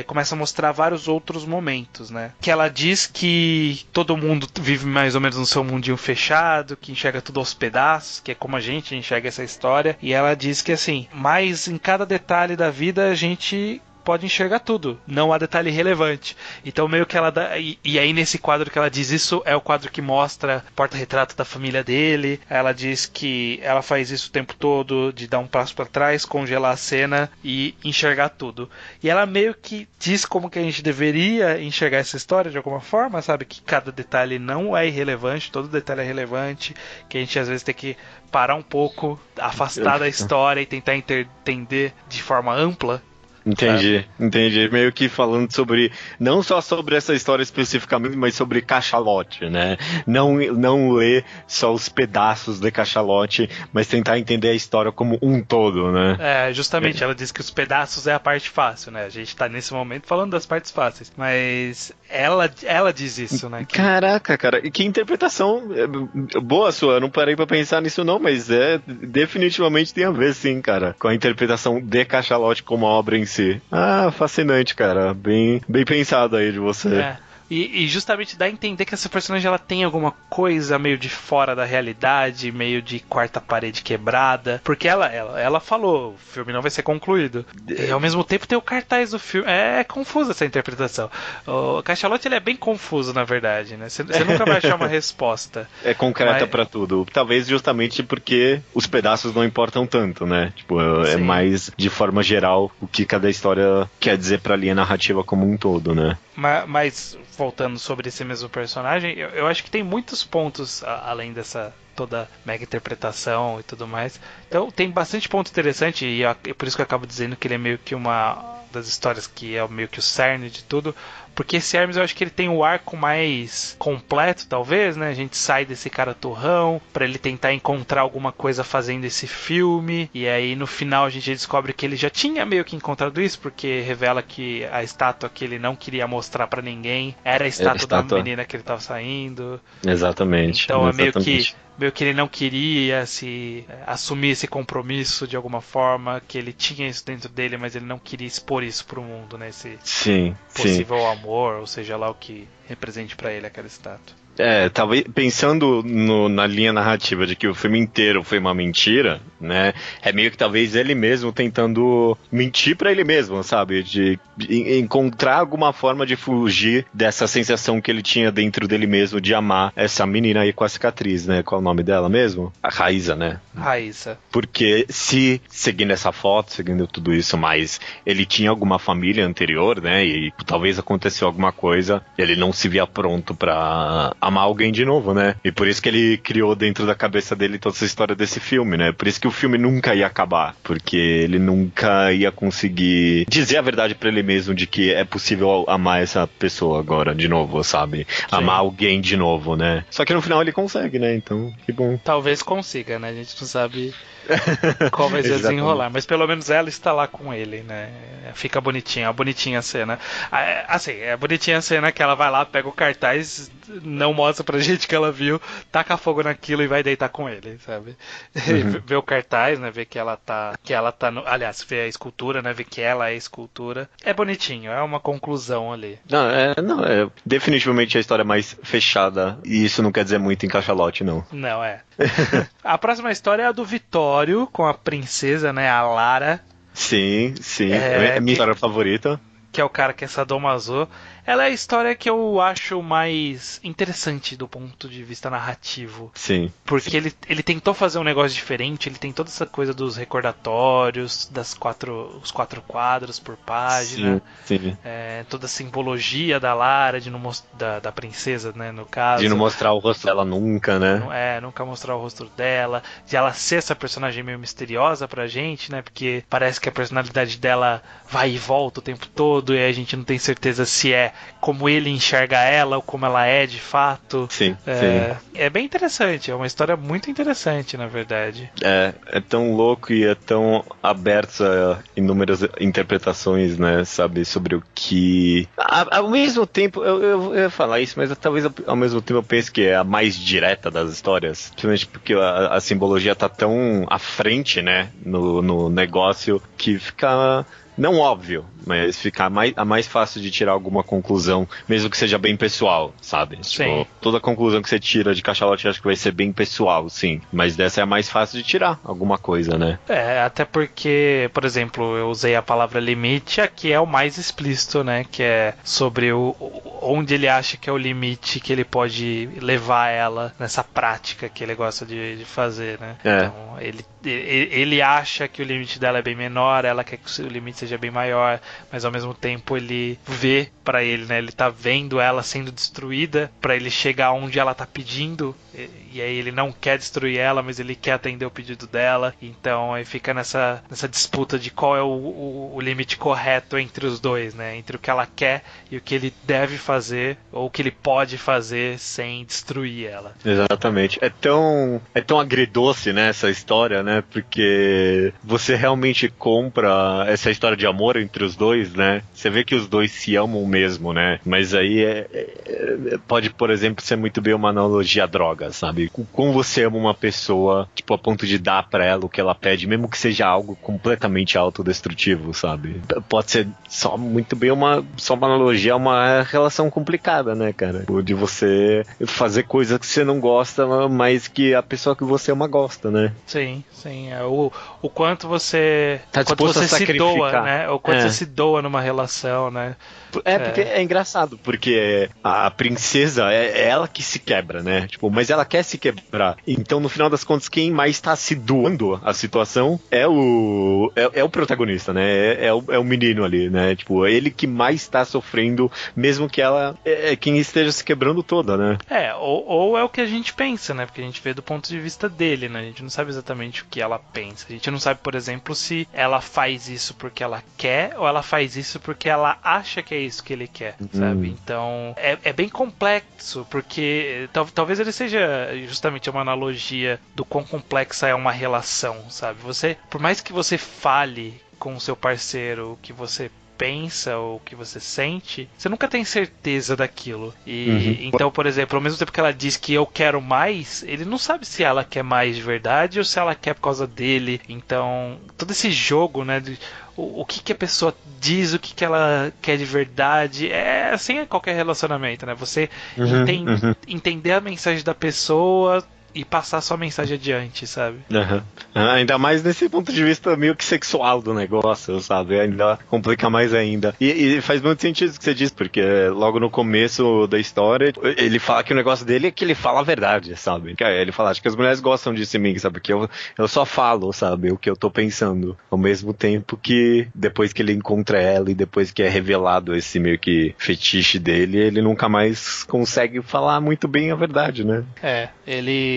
começa a mostrar vários outros momentos, né? Que ela diz que todo mundo vive mais ou menos no seu mundinho fechado, que enxerga tudo aos pedaços, que é como a gente enxerga essa história. E ela diz que assim, mas em cada detalhe da vida a gente pode enxergar tudo, não há detalhe relevante. Então meio que ela dá, e aí nesse quadro que ela diz isso, é o quadro que mostra o porta-retrato da família dele. Ela diz que ela faz isso o tempo todo, de dar um passo para trás, congelar a cena e enxergar tudo. E ela meio que diz como que a gente deveria enxergar essa história de alguma forma, sabe? Que cada detalhe não é irrelevante, todo detalhe é relevante, que a gente às vezes tem que parar um pouco, afastar da história e tentar entender de forma ampla. Entendi. Meio que falando sobre, não só sobre essa história especificamente, mas sobre cachalote, né? Não ler só os pedaços de cachalote, mas tentar entender a história como um todo, né? Justamente, ela diz que os pedaços é a parte fácil, né? A gente tá nesse momento falando das partes fáceis, mas ela diz isso, né? Caraca, cara, e que interpretação boa sua, eu não parei pra pensar nisso não, mas definitivamente tem a ver sim, cara, com a interpretação de cachalote como obra em si. Fascinante, cara. Bem pensado aí de você. E justamente dá a entender que essa personagem ela tem alguma coisa meio de fora da realidade, meio de quarta parede quebrada. Porque ela falou, o filme não vai ser concluído. E ao mesmo tempo tem o cartaz do filme. É confusa essa interpretação. O Cachalote ele é bem confuso, na verdade, né? Você nunca vai achar uma resposta. É concreta pra tudo. Talvez justamente porque os pedaços não importam tanto, né? Tipo, é mais de forma geral o que cada história quer dizer pra linha narrativa como um todo, né? Mas voltando sobre esse mesmo personagem, eu acho que tem muitos pontos além dessa toda mega interpretação e tudo mais. Então tem bastante ponto interessante e por isso que eu acabo dizendo que ele é meio que uma das histórias que é meio que o cerne de tudo. Porque esse Hermes eu acho que ele tem o arco mais completo, talvez, né? A gente sai desse cara turrão pra ele tentar encontrar alguma coisa fazendo esse filme. E aí no final a gente descobre que ele já tinha meio que encontrado isso, porque revela que a estátua que ele não queria mostrar pra ninguém era a estátua da menina que ele tava saindo. Exatamente. Então é meio meio que ele não queria assumir esse compromisso de alguma forma, que ele tinha isso dentro dele, mas ele não queria expor isso pro mundo, né? Esse possível amor, ou seja lá o que represente pra ele aquela estátua. Talvez pensando na linha narrativa de que o filme inteiro foi uma mentira, né? É meio que talvez ele mesmo tentando mentir pra ele mesmo, sabe? De encontrar alguma forma de fugir dessa sensação que ele tinha dentro dele mesmo de amar essa menina aí com a cicatriz, né? Qual é o nome dela mesmo? A Raíza, né? Raíza. Porque se, seguindo essa foto, seguindo tudo isso, mas ele tinha alguma família anterior, né? E talvez aconteceu alguma coisa, ele não se via pronto pra amar alguém de novo, né? E por isso que ele criou dentro da cabeça dele toda essa história desse filme, né? Por isso que o filme nunca ia acabar, porque ele nunca ia conseguir dizer a verdade pra ele mesmo de que é possível amar essa pessoa agora de novo, sabe? Sim. Amar alguém de novo, né? Só que no final ele consegue, né? Então, que bom. Talvez consiga, né? A gente não sabe qual vai ser desenrolar, mas pelo menos ela está lá com ele, né? Fica bonitinha a cena. Assim, é bonitinha a cena que ela vai lá, pega o cartaz, não mostra pra gente que ela viu, taca fogo naquilo e vai deitar com ele, sabe? Vê o cartaz, né? Vê que ela tá aliás, vê a escultura, né? Vê que ela é a escultura. É bonitinho, é uma conclusão ali. Não, é definitivamente a história mais fechada, e isso não quer dizer muito em cachalote, não. Não, A próxima história é a do Vitório com a princesa, né? A Lara. Sim. É minha história favorita. Que é o cara que é sadomaso. Ela é a história que eu acho mais interessante do ponto de vista narrativo. Sim. Porque ele tentou fazer um negócio diferente, ele tem toda essa coisa dos recordatórios, os 4 quadros por página. Sim. Toda a simbologia da Lara, da princesa, né, no caso. De não mostrar o rosto dela nunca, né? Nunca mostrar o rosto dela. De ela ser essa personagem meio misteriosa pra gente, né? Porque parece que a personalidade dela vai e volta o tempo todo e a gente não tem certeza se é como ele enxerga ela ou como ela é de fato. Sim. É bem interessante, é uma história muito interessante, na verdade. É tão louco e é tão aberto a inúmeras interpretações, né, sabe, sobre o que... Ao mesmo tempo, eu ia falar isso, mas talvez ao mesmo tempo eu penso que é a mais direta das histórias, principalmente porque a simbologia tá tão à frente, né, no negócio, que fica... Não óbvio, mas ficar a mais fácil de tirar alguma conclusão, mesmo que seja bem pessoal, sabe? Sim. Tipo, toda conclusão que você tira de cachalote acho que vai ser bem pessoal, sim. Mas dessa é a mais fácil de tirar alguma coisa, né? Até porque, por exemplo, eu usei a palavra limite, aqui é o mais explícito, né? Que é sobre onde ele acha que é o limite que ele pode levar ela nessa prática que ele gosta de fazer, né? Então, ele acha que o limite dela é bem menor, ela quer que o limite seja bem maior, mas ao mesmo tempo ele vê pra ele, né? Ele tá vendo ela sendo destruída pra ele chegar onde ela tá pedindo, e aí ele não quer destruir ela, mas ele quer atender o pedido dela. Então aí fica nessa disputa de qual é o limite correto entre os dois, né? Entre o que ela quer e o que ele deve fazer, ou o que ele pode fazer sem destruir ela. Exatamente. É tão agridoce, né, essa história, né? Porque você realmente compra essa história de amor entre os dois, né? Você vê que os dois se amam mesmo, né? Mas aí pode, por exemplo, ser muito bem uma analogia à droga, sabe? Como você ama uma pessoa, tipo, a ponto de dar pra ela o que ela pede, mesmo que seja algo completamente autodestrutivo, sabe? Pode ser só muito bem uma analogia a uma relação complicada, né, cara? De você fazer coisas que você não gosta, mas que a pessoa que você ama gosta, né? Sim. O quanto você tá disposto a sacrificar, se doa, né? O quanto você se doa numa relação, né? Porque é engraçado, porque a princesa é ela que se quebra, né? Tipo, mas ela quer se quebrar. Então, no final das contas, quem mais tá se doando a situação é o protagonista, né? É o menino ali, né? Tipo, é ele que mais tá sofrendo, mesmo que ela é quem esteja se quebrando toda, né? Ou é o que a gente pensa, né? Porque a gente vê do ponto de vista dele, né? A gente não sabe exatamente o que ela pensa. A gente não sabe, por exemplo, se ela faz isso porque ela quer ou ela faz isso porque ela acha que é isso que ele quer, sabe? Então, é bem complexo, porque talvez ele seja justamente uma analogia do quão complexa é uma relação, sabe? Por mais que você fale com o seu parceiro o que você pensa ou o que você sente, você nunca tem certeza daquilo. E então, por exemplo, ao mesmo tempo que ela diz que eu quero mais, ele não sabe se ela quer mais de verdade ou se ela quer por causa dele. Então, todo esse jogo, né, o que a pessoa diz, o que ela quer de verdade, é assim qualquer relacionamento, né? Você entender a mensagem da pessoa e passar sua mensagem adiante, sabe? Ainda mais nesse ponto de vista meio que sexual do negócio, sabe? Ainda complica mais ainda. E faz muito sentido o que você diz, porque logo no começo da história, ele fala que o negócio dele é que ele fala a verdade, sabe? Ele fala, acho que as mulheres gostam disso em mim, sabe? Que eu só falo, sabe? O que eu tô pensando. Ao mesmo tempo que depois que ele encontra ela e depois que é revelado esse meio que fetiche dele, ele nunca mais consegue falar muito bem a verdade, né?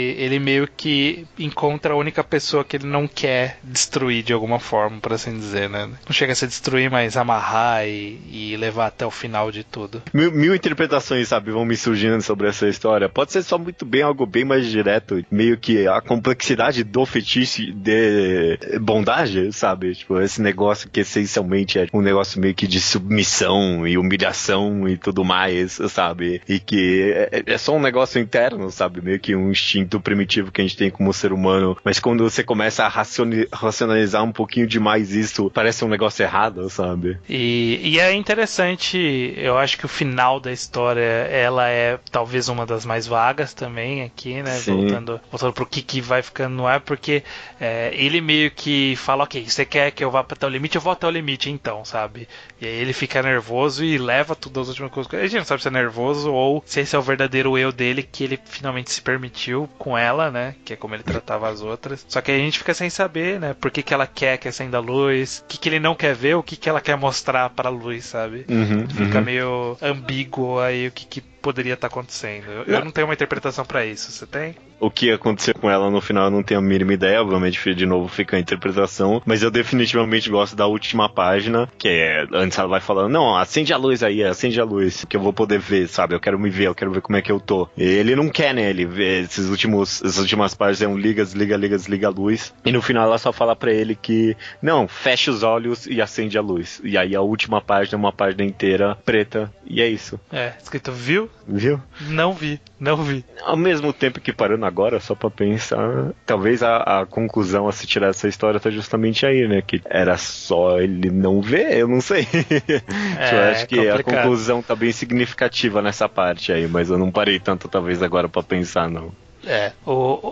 Ele meio que encontra a única pessoa que ele não quer destruir de alguma forma, por assim dizer, né? Não chega a se destruir, mas amarrar e levar até o final de tudo. Mil interpretações, sabe, vão me surgindo sobre essa história. Pode ser só muito bem, algo bem mais direto, meio que a complexidade do fetiche de bondade, sabe? Tipo, esse negócio que essencialmente é um negócio meio que de submissão e humilhação e tudo mais, sabe? E que é só um negócio interno, sabe? Meio que um instinto primitivo que a gente tem como ser humano, mas quando você começa a racionalizar um pouquinho demais isso, parece um negócio errado, sabe? E é interessante, eu acho que o final da história, ela é talvez uma das mais vagas também aqui, né? Voltando pro que vai ficando no ar, porque ele meio que fala, ok, você quer que eu vá até o limite, eu vou até o limite então, sabe? E aí ele fica nervoso e leva tudo às últimas coisas. A gente não sabe se é nervoso ou se esse é o verdadeiro eu dele, que ele finalmente se permitiu com ela, né? Que é como ele tratava as outras. Só que aí a gente fica sem saber, né? Por que ela quer que acenda a luz, o que ele não quer ver, o que ela quer mostrar pra luz, sabe? Fica meio ambíguo aí o que poderia estar acontecendo. Eu não tenho uma interpretação pra isso, você tem? O que aconteceu com ela no final eu não tenho a mínima ideia, obviamente de novo fica a interpretação, mas eu definitivamente gosto da última página, que é, antes ela vai falando, não, acende a luz aí, acende a luz, que eu vou poder ver, sabe, eu quero me ver, eu quero ver como é que eu tô. E ele não quer, né, ele vê essas últimas páginas é um liga, desliga a luz, e no final ela só fala pra ele que, não, fecha os olhos e acende a luz. E aí a última página é uma página inteira preta, e é isso. Escrito, viu? Viu? Não vi. Ao mesmo tempo que parando agora, só pra pensar, talvez a conclusão a se tirar dessa história tá justamente aí, né? Que era só ele não ver, eu não sei. Eu acho que complicado. A conclusão tá bem significativa nessa parte aí, mas eu não parei tanto talvez agora pra pensar, não.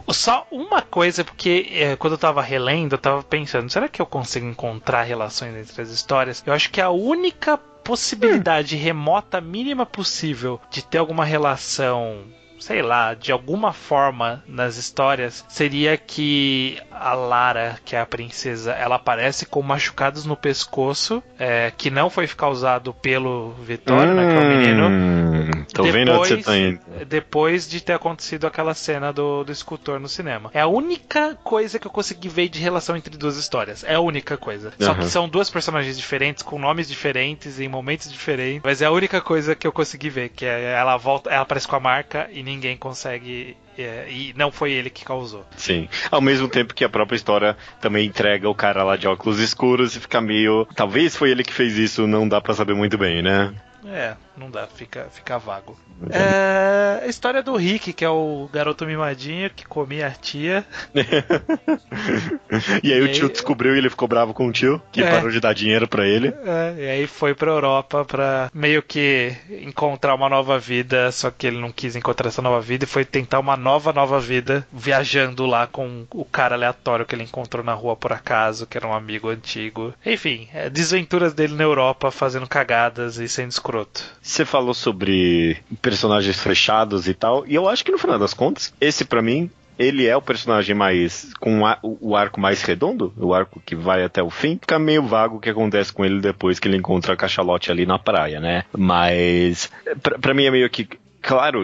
Só uma coisa, porque quando eu tava relendo, eu tava pensando, será que eu consigo encontrar relações entre as histórias? Eu acho que a única possibilidade remota mínima possível de ter alguma relação, sei lá, de alguma forma nas histórias, seria que a Lara, que é a princesa, ela aparece com machucados no pescoço, que não foi causado pelo Vitório, né, que é o menino. Tô vendo onde você tá indo. Depois de ter acontecido aquela cena do escultor no cinema. É a única coisa que eu consegui ver de relação entre duas histórias. É a única coisa. Só que são duas personagens diferentes, com nomes diferentes, em momentos diferentes. Mas é a única coisa que eu consegui ver. Que ela aparece com a marca e ninguém consegue... e não foi ele que causou. Sim. Ao mesmo tempo que a própria história também entrega o cara lá de óculos escuros e fica meio... Talvez foi ele que fez isso, não dá pra saber muito bem, né? Não dá, fica vago. A história do Rick, que é o garoto mimadinho que comia a tia. E aí o tio descobriu e ele ficou bravo com o tio, que parou de dar dinheiro pra ele. E aí foi pra Europa pra meio que encontrar uma nova vida, só que ele não quis encontrar essa nova vida e foi tentar uma nova vida, viajando lá com o cara aleatório que ele encontrou na rua por acaso, que era um amigo antigo. Enfim, desventuras dele na Europa, fazendo cagadas e sendo escroto. Você falou sobre personagens fechados e tal, e eu acho que no final das contas, esse pra mim, ele é o personagem mais com o arco mais redondo, o arco que vai até o fim. Fica meio vago o que acontece com ele depois que ele encontra a cachalote ali na praia, né? Mas pra mim é meio que claro,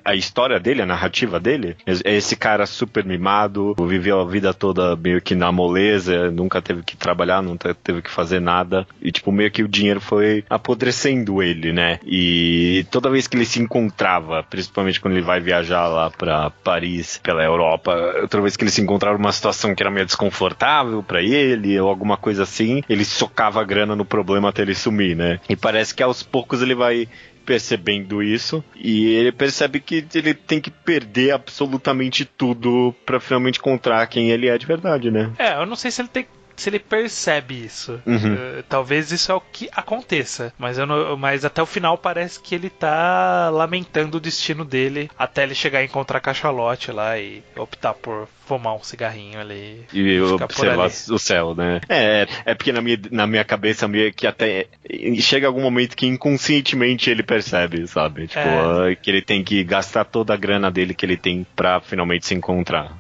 a história dele, a narrativa dele, é esse cara super mimado, viveu a vida toda meio que na moleza, nunca teve que trabalhar, nunca teve que fazer nada, e tipo, meio que o dinheiro foi apodrecendo ele, né? E toda vez que ele se encontrava, principalmente quando ele vai viajar lá pra Paris, pela Europa, toda vez que ele se encontrava numa situação que era meio desconfortável pra ele, ou alguma coisa assim, ele socava a grana no problema até ele sumir, né? E parece que aos poucos ele vai percebendo isso, e ele percebe que ele tem que perder absolutamente tudo pra finalmente encontrar quem ele é de verdade, né? Eu não sei se ele percebe isso. Talvez isso é o que aconteça. Mas até o final parece que ele tá lamentando o destino dele até ele chegar a encontrar a cachalote lá e optar por fumar um cigarrinho ali e observar o céu, né? É porque na minha cabeça meio que até chega algum momento que inconscientemente ele percebe, sabe? Tipo, que ele tem que gastar toda a grana dele que ele tem pra finalmente se encontrar.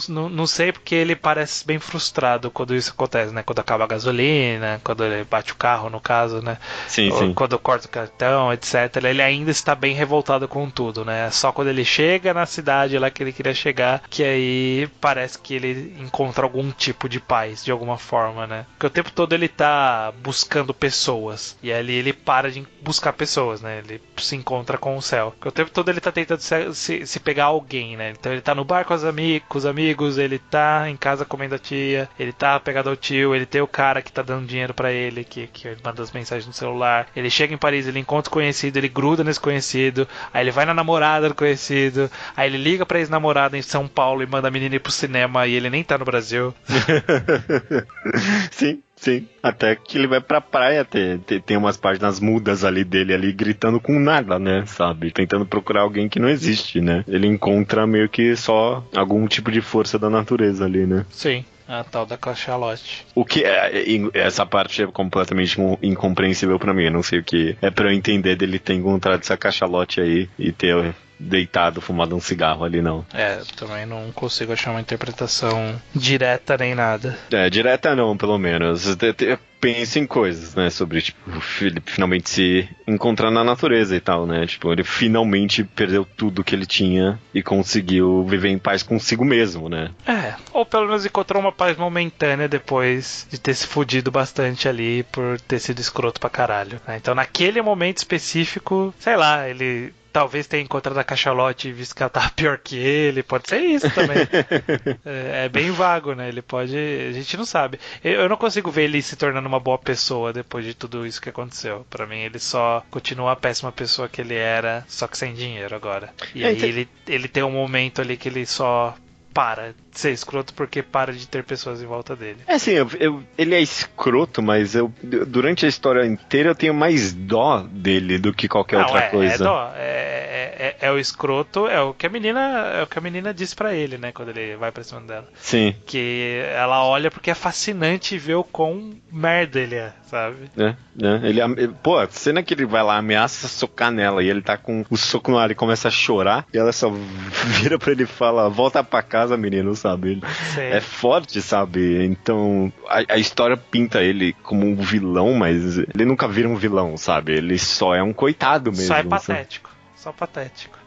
Não sei, porque ele parece bem frustrado quando isso acontece, né? Quando acaba a gasolina, quando ele bate o carro, no caso, né? Sim. Quando corta o cartão, etc. Ele ainda está bem revoltado com tudo, né? Só quando ele chega na cidade lá que ele queria chegar, que aí parece que ele encontra algum tipo de paz, de alguma forma, né? Porque o tempo todo ele tá buscando pessoas, e ali ele para de buscar pessoas, né? Ele se encontra com o céu. Porque o tempo todo ele tá tentando se pegar alguém, né? Então ele tá no bar com os amigos, ele tá em casa comendo a tia, ele tá pegado ao tio, ele tem o cara que tá dando dinheiro pra ele, que manda as mensagens no celular. Ele chega em Paris, ele encontra o conhecido, ele gruda nesse conhecido, aí ele vai na namorada do conhecido, aí ele liga pra ex-namorada em São Paulo e manda a menina ir pro cinema e ele nem tá no Brasil. Sim, até que ele vai pra praia, tem umas páginas mudas ali dele, ali gritando com nada, né, sabe, tentando procurar alguém que não existe, né, ele encontra meio que só algum tipo de força da natureza ali, né. Sim. A tal da cachalote. O que essa parte é completamente incompreensível pra mim. Eu não sei o que é pra eu entender dele ter encontrado essa cachalote aí e ter deitado, fumado um cigarro ali, não. Também não consigo achar uma interpretação direta nem nada. Direta não, pelo menos. Pensa em coisas, né, sobre, tipo, ele finalmente se encontrar na natureza e tal, né, tipo, ele finalmente perdeu tudo que ele tinha e conseguiu viver em paz consigo mesmo, né. Ou pelo menos encontrou uma paz momentânea depois de ter se fudido bastante ali por ter sido escroto pra caralho, né? Então naquele momento específico, sei lá, ele talvez tenha encontrado a cachalote e visto que ela tava pior que ele. Pode ser isso também. É bem vago, né? Ele pode... A gente não sabe. Eu não consigo ver ele se tornando uma boa pessoa depois de tudo isso que aconteceu. Pra mim, ele só continua a péssima pessoa que ele era, só que sem dinheiro agora. E aí ele tem um momento ali que ele só para de ser escroto porque para de ter pessoas em volta dele. Assim, ele é escroto, mas durante a história inteira eu tenho mais dó dele do que qualquer outra coisa. É dó. É o escroto, é o que a menina diz pra ele, né, quando ele vai pra cima dela. Sim. Que ela olha porque é fascinante ver o quão merda ele é, sabe? Pô, a cena que ele vai lá, ameaça socar nela e ele tá com o soco no ar e começa a chorar, e ela só vira pra ele e fala, volta pra casa, menino, sabe? É forte, sabe? Então, a história pinta ele como um vilão, mas ele nunca vira um vilão, sabe? Ele só é um coitado mesmo. Só é patético. Só patético.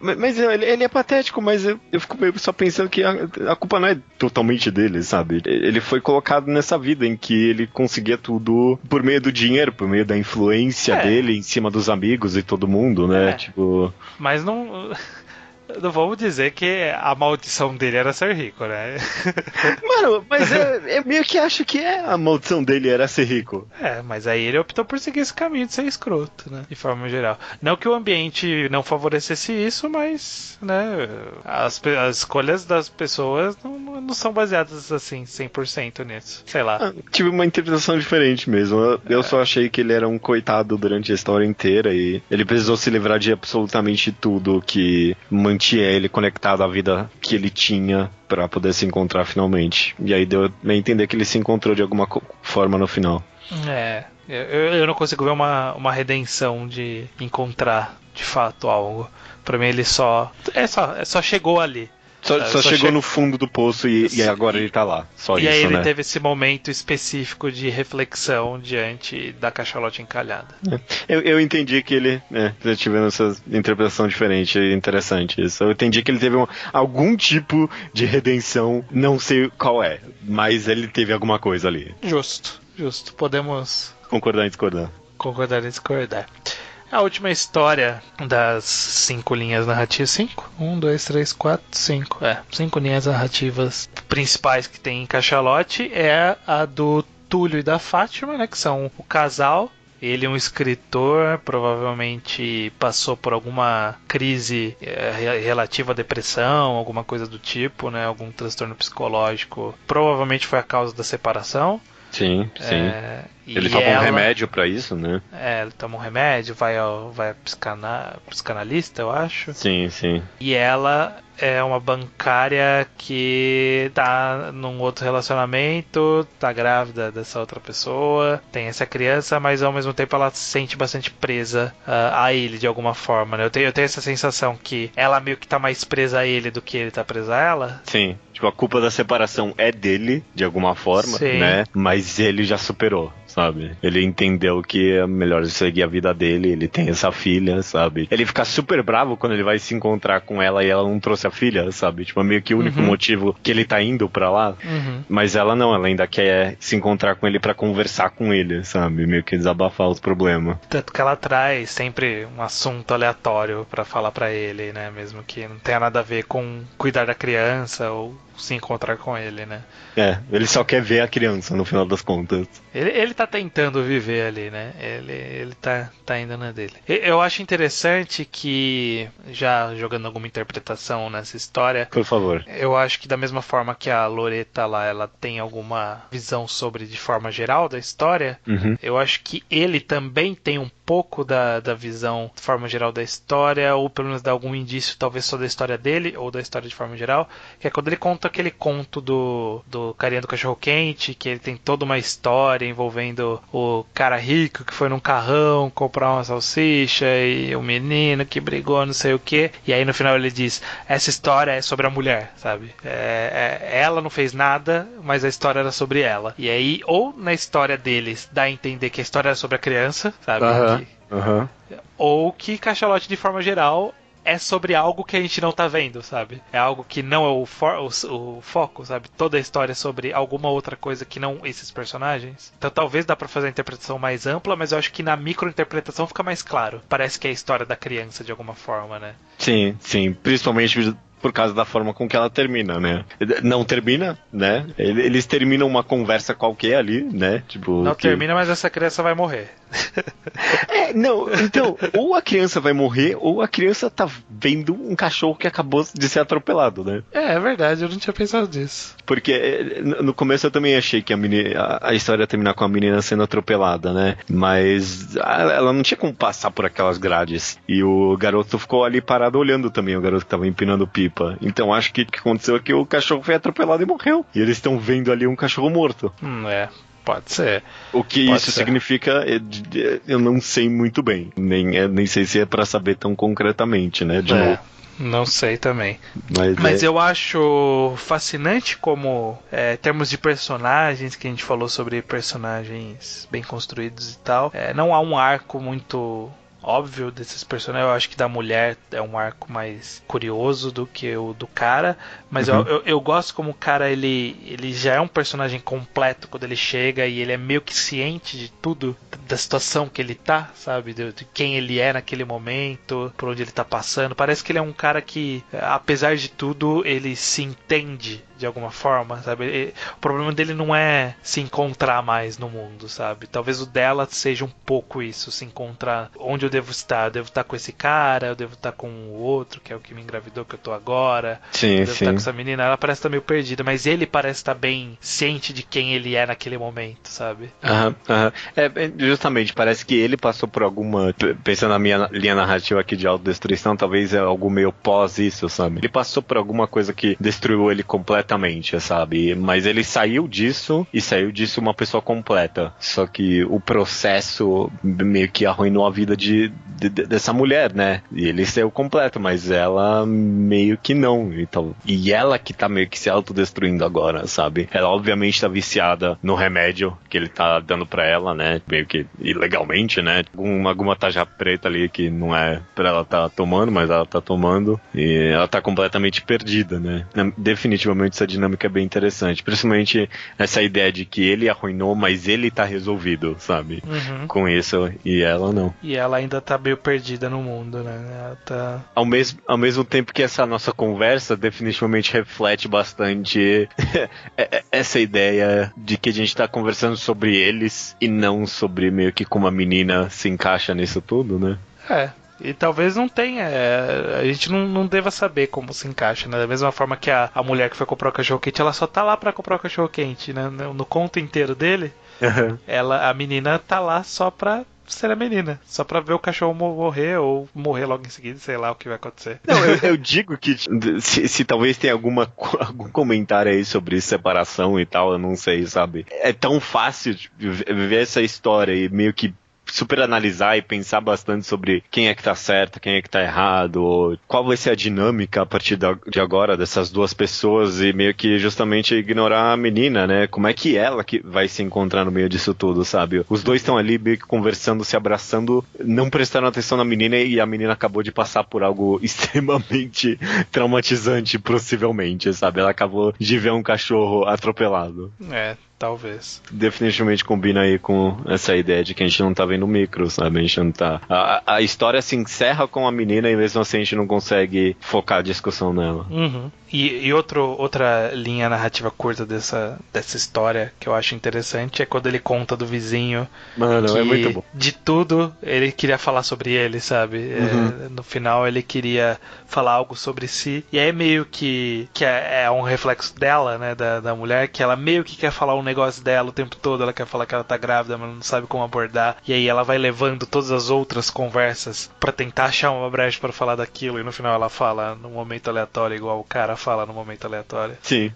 Mas ele é patético, mas eu fico só pensando que a culpa não é totalmente dele, sabe? Ele foi colocado nessa vida em que ele conseguia tudo por meio do dinheiro, por meio da influência dele em cima dos amigos e todo mundo, né? Tipo... Mas não vamos dizer que a maldição dele era ser rico, né? Mano, mas eu meio que acho que a maldição dele era ser rico. Mas aí ele optou por seguir esse caminho de ser escroto, né? De forma geral. Não que o ambiente não favorecesse isso, mas, né? As escolhas das pessoas não são baseadas assim, 100% nisso. Sei lá. Tive uma interpretação diferente mesmo. Eu só achei que ele era um coitado durante a história inteira e ele precisou se livrar de absolutamente tudo que mantinha ele conectado à vida que ele tinha pra poder se encontrar finalmente. E aí deu a entender que ele se encontrou de alguma forma no final. Eu não consigo ver uma redenção de encontrar de fato algo. Pra mim ele só chegou ali. Só chegou no fundo do poço e agora ele tá lá. Só e isso, aí ele né? teve esse momento específico de reflexão diante da cachalote encalhada. Eu entendi que ele... tá tivendo essa interpretação diferente, interessante isso. Eu entendi que ele teve algum tipo de redenção, não sei qual é, mas ele teve alguma coisa ali. Justo. Podemos... Concordar e discordar. Concordar e discordar. A última história das 5 linhas narrativas. 5? 1, 2, 3, 4, 5. 5 linhas narrativas principais que tem em Cachalote é a do Túlio e da Fátima, né? Que são o casal. Ele é um escritor, provavelmente passou por alguma crise relativa à depressão, alguma coisa do tipo, né? Algum transtorno psicológico. Provavelmente foi a causa da separação. Sim. Ele toma um remédio pra isso, né? Ele toma um remédio, vai a psicanalista, eu acho. Sim. E ela é uma bancária que tá num outro relacionamento, tá grávida dessa outra pessoa, tem essa criança, mas ao mesmo tempo ela se sente bastante presa a ele de alguma forma, né? Eu tenho essa sensação que ela meio que tá mais presa a ele do que ele tá preso a ela. Sim. Tipo, a culpa da separação é dele, de alguma forma, Sim. né? Mas ele já superou, sabe? Ele entendeu que é melhor seguir a vida dele, ele tem essa filha, sabe? Ele fica super bravo quando ele vai se encontrar com ela e ela não trouxe a filha, sabe? Tipo, é meio que o único motivo que ele tá indo pra lá. Mas ela não, ela ainda quer se encontrar com ele pra conversar com ele, sabe? Meio que desabafar os problemas. Tanto que ela traz sempre um assunto aleatório pra falar pra ele, né? Mesmo que não tenha nada a ver com cuidar da criança ou se encontrar com ele, né? Ele só quer ver a criança no final das contas. Ele tá tentando viver ali, né? Ele tá indo na dele. Eu acho interessante que, já jogando alguma interpretação nessa história... Por favor. Eu acho que da mesma forma que a Loreta lá, ela tem alguma visão sobre, de forma geral, da história, eu acho que ele também tem um pouco da visão de forma geral da história, ou pelo menos dá algum indício, talvez só da história dele, ou da história de forma geral, que é quando ele conta aquele conto do carinha do cachorro-quente, que ele tem toda uma história envolvendo o cara rico que foi num carrão comprar uma salsicha e o menino que brigou não sei o que, e aí no final ele diz, essa história é sobre a mulher, sabe? Ela não fez nada, mas a história era sobre ela. E aí, ou na história deles dá a entender que a história era sobre a criança, sabe? Ou que Cachalote de forma geral é sobre algo que a gente não tá vendo, sabe? É algo que não é o foco, sabe? Toda a história é sobre alguma outra coisa que não esses personagens. Então talvez dá pra fazer a interpretação mais ampla, mas eu acho que na microinterpretação fica mais claro. Parece que é a história da criança de alguma forma, né? Sim. Principalmente por causa da forma com que ela termina, né? Não termina, né? Eles terminam uma conversa qualquer ali, né? Tipo, não termina, mas essa criança vai morrer. Não, então, ou a criança vai morrer, ou a criança tá vendo um cachorro que acabou de ser atropelado, né? É verdade, eu não tinha pensado nisso. Porque no começo eu também achei que a história ia terminar com a menina sendo atropelada, né? Mas ela não tinha como passar por aquelas grades. E o garoto ficou ali parado olhando também, o garoto que tava empinando pipa. Então acho que o que aconteceu é que o cachorro foi atropelado e morreu. E eles estão vendo ali um cachorro morto. Pode ser. O que isso significa, eu não sei muito bem. Nem sei se é pra saber tão concretamente, né? De novo. Não sei também. Mas eu acho fascinante como, termos de personagens, que a gente falou sobre personagens bem construídos e tal, não há um arco muito óbvio desses personagens. Eu acho que da mulher é um arco mais curioso do que o do cara, mas eu gosto como o cara ele já é um personagem completo quando ele chega e ele é meio que ciente de tudo, da situação que ele tá, sabe, de quem ele é naquele momento, por onde ele tá passando. Parece que ele é um cara que, apesar de tudo, ele se entende de alguma forma, sabe? O problema dele não é se encontrar mais no mundo, sabe? Talvez o dela seja um pouco isso, se encontrar onde eu devo estar. Eu devo estar com esse cara, eu devo estar com o outro, que é o que me engravidou, que eu tô agora. Sim, eu devo estar com essa menina. Ela parece estar meio perdida, mas ele parece estar bem ciente de quem ele é naquele momento, sabe? Justamente, parece que ele passou por alguma... Pensando na minha linha narrativa aqui de autodestruição, talvez é algo meio pós isso, sabe? Ele passou por alguma coisa que destruiu ele completamente, completamente, sabe? Mas ele saiu disso e saiu disso uma pessoa completa. Só que o processo meio que arruinou a vida dessa mulher, né? E ele saiu completo, mas ela meio que não. Então, e ela que tá meio que se autodestruindo agora, sabe? Ela obviamente tá viciada no remédio que ele tá dando pra ela, né? Meio que ilegalmente, né? Alguma taja preta ali que não é pra ela tá tomando, mas ela tá tomando. E ela tá completamente perdida, né? Definitivamente essa dinâmica é bem interessante. Principalmente essa ideia de que ele arruinou, mas ele tá resolvido, sabe? Com isso, e ela não. E ela ainda tá meio perdida no mundo, né? Ela tá... Ao mesmo tempo que essa nossa conversa definitivamente reflete bastante essa ideia de que a gente tá conversando sobre eles e não sobre meio que como a menina se encaixa nisso tudo, né? E talvez não tenha, a gente não deva saber como se encaixa, né? Da mesma forma que a mulher que foi comprar o cachorro-quente, ela só tá lá pra comprar o cachorro-quente, né? No conto inteiro dele, a menina tá lá só pra ser a menina, só pra ver o cachorro morrer ou morrer logo em seguida, sei lá o que vai acontecer. Não, eu digo que se talvez tenha algum comentário aí sobre separação e tal, eu não sei, sabe? É tão fácil ver essa história e meio que super analisar e pensar bastante sobre quem é que tá certo, quem é que tá errado, qual vai ser a dinâmica a partir de agora dessas duas pessoas e meio que justamente ignorar a menina, né? Como é que ela que vai se encontrar no meio disso tudo, sabe? Os dois estão ali meio que conversando, se abraçando, não prestando atenção na menina e a menina acabou de passar por algo extremamente traumatizante, possivelmente, sabe? Ela acabou de ver um cachorro atropelado. Talvez. Definitivamente combina aí com essa ideia de que a gente não tá vendo o micro, sabe? A gente não tá... A história se encerra com a menina e mesmo assim a gente não consegue focar a discussão nela. E outra linha narrativa curta dessa história que eu acho interessante é quando ele conta do vizinho. Mano, é muito bom. De tudo ele queria falar sobre ele, sabe? No final ele queria falar algo sobre si. E aí meio que é um reflexo dela, né? Da mulher, que ela meio que quer falar um negócio dela o tempo todo. Ela quer falar que ela tá grávida, mas não sabe como abordar. E aí ela vai levando todas as outras conversas pra tentar achar uma brecha pra falar daquilo. E no final ela fala num momento aleatório, igual o cara fala no momento aleatório. Sim,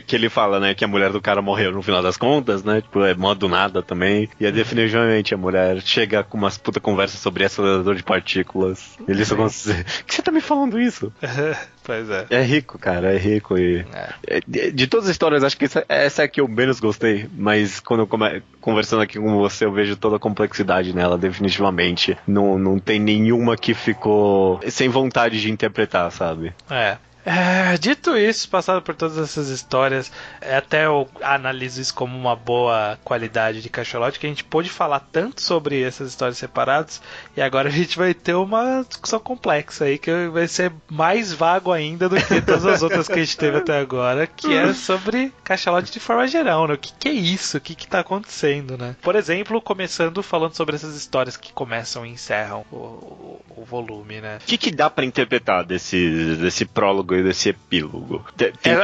que ele fala, né, que a mulher do cara morreu no final das contas, né, tipo, é mó do nada também, e é definitivamente a mulher chega com umas puta conversas sobre acelerador de partículas, ele só consegue dizer, que você tá me falando isso? Pois é. É rico, cara, é rico e... De todas as histórias, acho que essa é a que eu menos gostei, mas quando eu conversando aqui com você, eu vejo toda a complexidade nela, definitivamente. Não tem nenhuma que ficou sem vontade de interpretar, sabe? Dito isso, passado por todas essas histórias, até eu analiso isso como uma boa qualidade de Cachalote, que a gente pôde falar tanto sobre essas histórias separadas, e agora a gente vai ter uma discussão complexa aí, que vai ser mais vago ainda do que todas as outras que a gente teve até agora, que é sobre Cachalote de forma geral, né? O que é isso? O que tá acontecendo, né? Por exemplo, começando falando sobre essas histórias que começam e encerram o volume, né? O que dá pra interpretar desse prólogo e desse epílogo?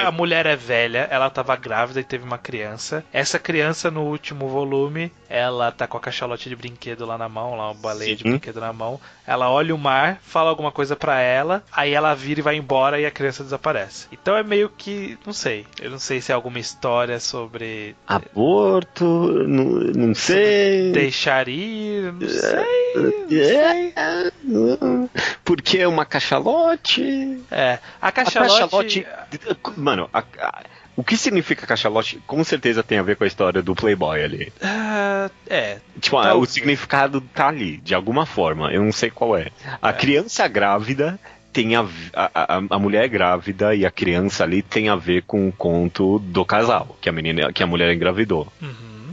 A mulher é velha, ela tava grávida e teve uma criança. Essa criança, no último volume, ela tá com a cachalote de brinquedo lá na mão, lá uma baleia de brinquedo na mão. Ela olha o mar, fala alguma coisa pra ela, aí ela vira e vai embora e a criança desaparece. Então é meio que, não sei. Eu não sei se é alguma história sobre... aborto, não sei. Deixar ir, não sei. Porque é uma cachalote. A cachalote... Mano, o que significa cachalote com certeza tem a ver com a história do Playboy ali. Tipo, o significado tá ali, de alguma forma. Eu não sei qual é. A criança grávida tem a mulher grávida e a criança ali tem a ver com o conto do casal, que a mulher engravidou.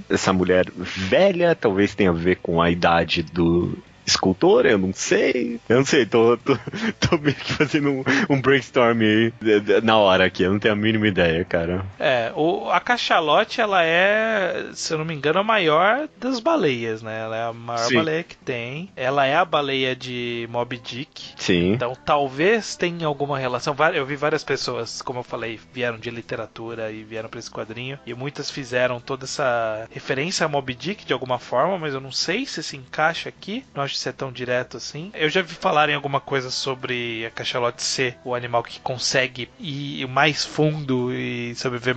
Essa mulher velha talvez tenha a ver com a idade do escultor, eu não sei, tô meio que fazendo um brainstorm aí na hora aqui, eu não tenho a mínima ideia, cara. A cachalote, ela é, se eu não me engano, a maior das baleias, né? Ela é a maior baleia que tem, ela é a baleia de Moby Dick. Sim. Então talvez tenha alguma relação, eu vi várias pessoas, como eu falei, vieram de literatura e vieram pra esse quadrinho, e muitas fizeram toda essa referência a Moby Dick de alguma forma, mas eu não sei se encaixa aqui. Não acho ser tão direto assim. Eu já vi falar em alguma coisa sobre a cachalote ser o animal que consegue ir mais fundo e sobreviver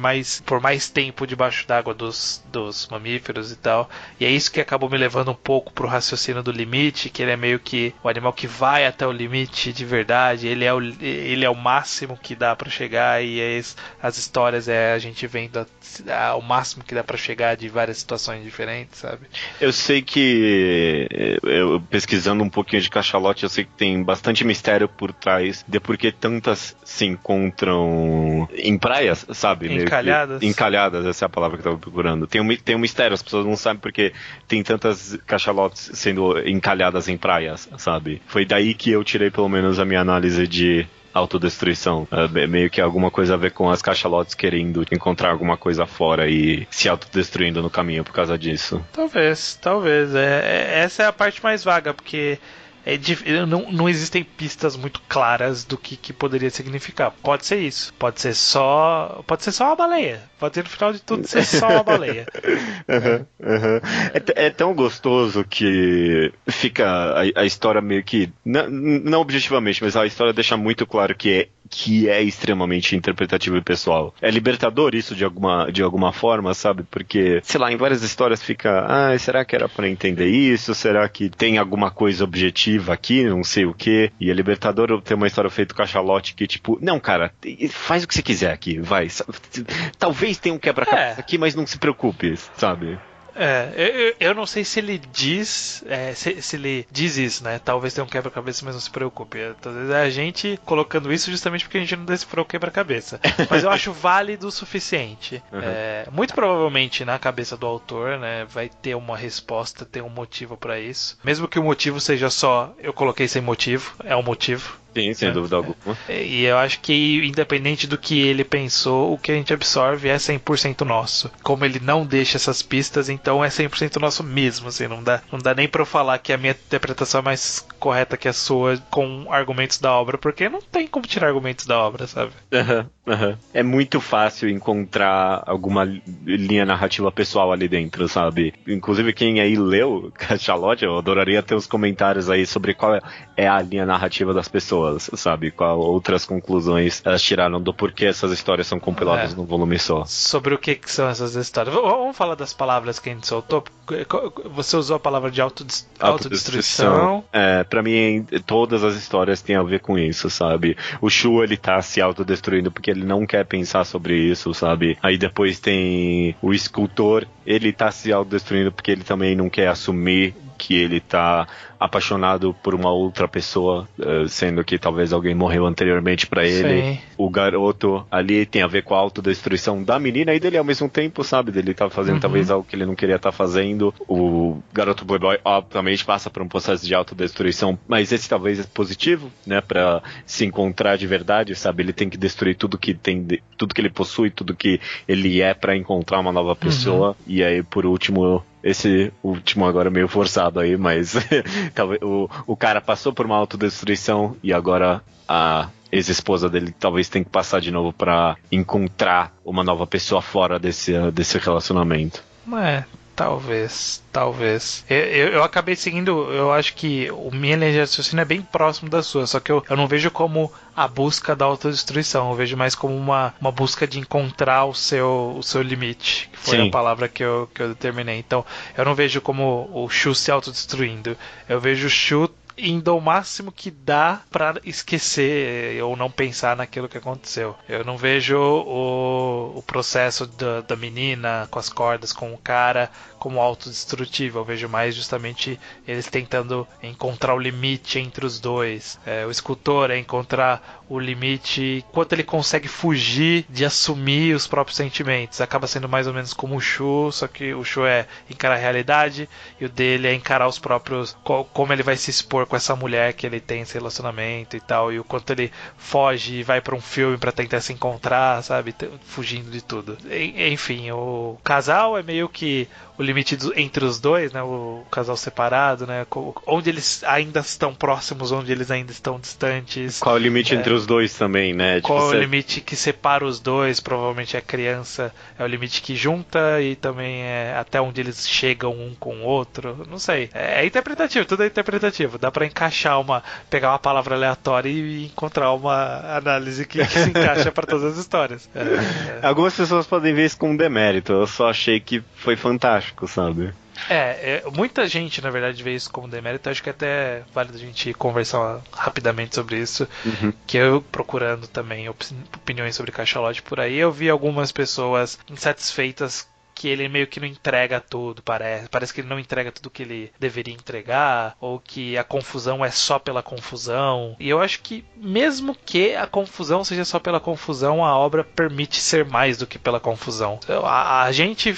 por mais tempo debaixo d'água dos mamíferos e tal. E é isso que acabou me levando um pouco pro raciocínio do limite, que ele é meio que o animal que vai até o limite de verdade. Ele é o máximo que dá pra chegar, e as histórias é a gente vendo o máximo que dá pra chegar de várias situações diferentes, sabe? Eu sei que, eu pesquisando um pouquinho de cachalote, eu sei que tem bastante mistério por trás de por que tantas se encontram em praias, sabe? Encalhadas. Encalhadas, essa é a palavra que eu tava procurando. Tem um mistério, as pessoas não sabem porque tem tantas cachalotes sendo encalhadas em praias, sabe? Foi daí que eu tirei pelo menos a minha análise de autodestruição. Meio que alguma coisa a ver com as cachalotes querendo encontrar alguma coisa fora e se autodestruindo no caminho por causa disso. Talvez. Essa é a parte mais vaga, porque não existem pistas muito claras do que poderia significar. Pode ser isso. Pode ser só uma baleia. Pode ser, no final de tudo, ser só uma baleia. É tão gostoso que fica a história meio que, não objetivamente, mas a história deixa muito claro que é extremamente interpretativo e pessoal. É libertador isso de alguma forma, sabe? Porque, sei lá, em várias histórias fica, será que era pra entender isso? Será que tem alguma coisa objetiva aqui? Não sei o quê. E é libertador ter uma história feita com cachalote que, tipo, não, cara, faz o que você quiser aqui, vai. Talvez tenha um quebra-cabeça aqui, mas não se preocupe, sabe? Eu não sei se ele diz se ele diz isso, né? Talvez tenha um quebra-cabeça, mas não se preocupe. Às vezes é a gente colocando isso justamente porque a gente não decifrou o quebra-cabeça. Mas eu acho válido o suficiente. Muito provavelmente na cabeça do autor, né, vai ter uma resposta, ter um motivo pra isso. Mesmo que o motivo seja só eu coloquei sem motivo, é um motivo. Sim, sem dúvida alguma. E eu acho que, independente do que ele pensou, o que a gente absorve é 100% nosso. Como ele não deixa essas pistas, então é 100% nosso mesmo. Assim, não dá nem pra eu falar que a minha interpretação é mais correta que a sua com argumentos da obra, porque não tem como tirar argumentos da obra, sabe? É muito fácil encontrar alguma linha narrativa pessoal ali dentro, sabe? Inclusive, quem aí leu Cachalote, eu adoraria ter os comentários aí sobre qual é a linha narrativa das pessoas, sabe? Qual outras conclusões elas tiraram do porquê essas histórias são compiladas num volume só. Sobre o que são essas histórias. Vamos falar das palavras que a gente soltou. Você usou a palavra de autodestruição. Pra mim, todas as histórias têm a ver com isso, sabe? O Shu, ele tá se autodestruindo porque ele não quer pensar sobre isso, sabe? Aí depois tem o escultor, ele tá se autodestruindo porque ele também não quer assumir que ele tá apaixonado por uma outra pessoa, sendo que talvez alguém morreu anteriormente pra ele. Sim. O garoto ali tem a ver com a autodestruição da menina e dele ao mesmo tempo, sabe? Dele tá fazendo talvez algo que ele não queria estar fazendo. O garoto playboy obviamente passa por um processo de autodestruição, mas esse talvez é positivo, né? Pra se encontrar de verdade, sabe? Ele tem que destruir tudo que tem, tudo que ele possui, tudo que ele é pra encontrar uma nova pessoa. E aí, por último, esse último agora meio forçado aí, mas talvez o cara passou por uma autodestruição e agora a ex-esposa dele talvez tenha que passar de novo pra encontrar uma nova pessoa fora desse relacionamento. Talvez. Eu acabei seguindo, eu acho que o minha linha de raciocínio é bem próximo da sua, só que eu não vejo como a busca da autodestruição, eu vejo mais como uma busca de encontrar o seu limite, que foi a palavra que eu determinei. Então, eu não vejo como o Shu se autodestruindo, eu vejo o Shu indo ao máximo que dá pra esquecer ou não pensar naquilo que aconteceu. Eu não vejo o processo da menina com as cordas, com o cara, como autodestrutivo. Eu vejo mais justamente eles tentando encontrar o limite entre os dois. O escultor é encontrar o limite, quanto ele consegue fugir de assumir os próprios sentimentos. Acaba sendo mais ou menos como o Shu, só que o Shu é encarar a realidade e o dele é encarar os próprios, como ele vai se expor com essa mulher que ele tem esse relacionamento e tal, e o quanto ele foge e vai pra um filme pra tentar se encontrar, sabe, fugindo de tudo. Enfim, o casal é meio que o limite entre os dois, né? O casal separado, né? Onde eles ainda estão próximos, onde eles ainda estão distantes. Qual é o limite entre os dois também, né? Qual é o limite que separa os dois? Provavelmente a criança é o limite que junta e também é até onde eles chegam um com o outro. Não sei. É interpretativo, tudo é interpretativo. Dá pra encaixar pegar uma palavra aleatória e encontrar uma análise que se encaixa pra todas as histórias. Algumas pessoas podem ver isso como um demérito. Eu só achei que foi fantástico, sabe? Muita gente, na verdade, vê isso como demérito. Acho que até vale a gente conversar rapidamente sobre isso. Que eu, procurando também opiniões sobre Cachalote por aí, eu vi algumas pessoas insatisfeitas que ele meio que não entrega tudo, parece que ele não entrega tudo que ele deveria entregar, ou que a confusão é só pela confusão. E eu acho que mesmo que a confusão seja só pela confusão, a obra permite ser mais do que pela confusão. A gente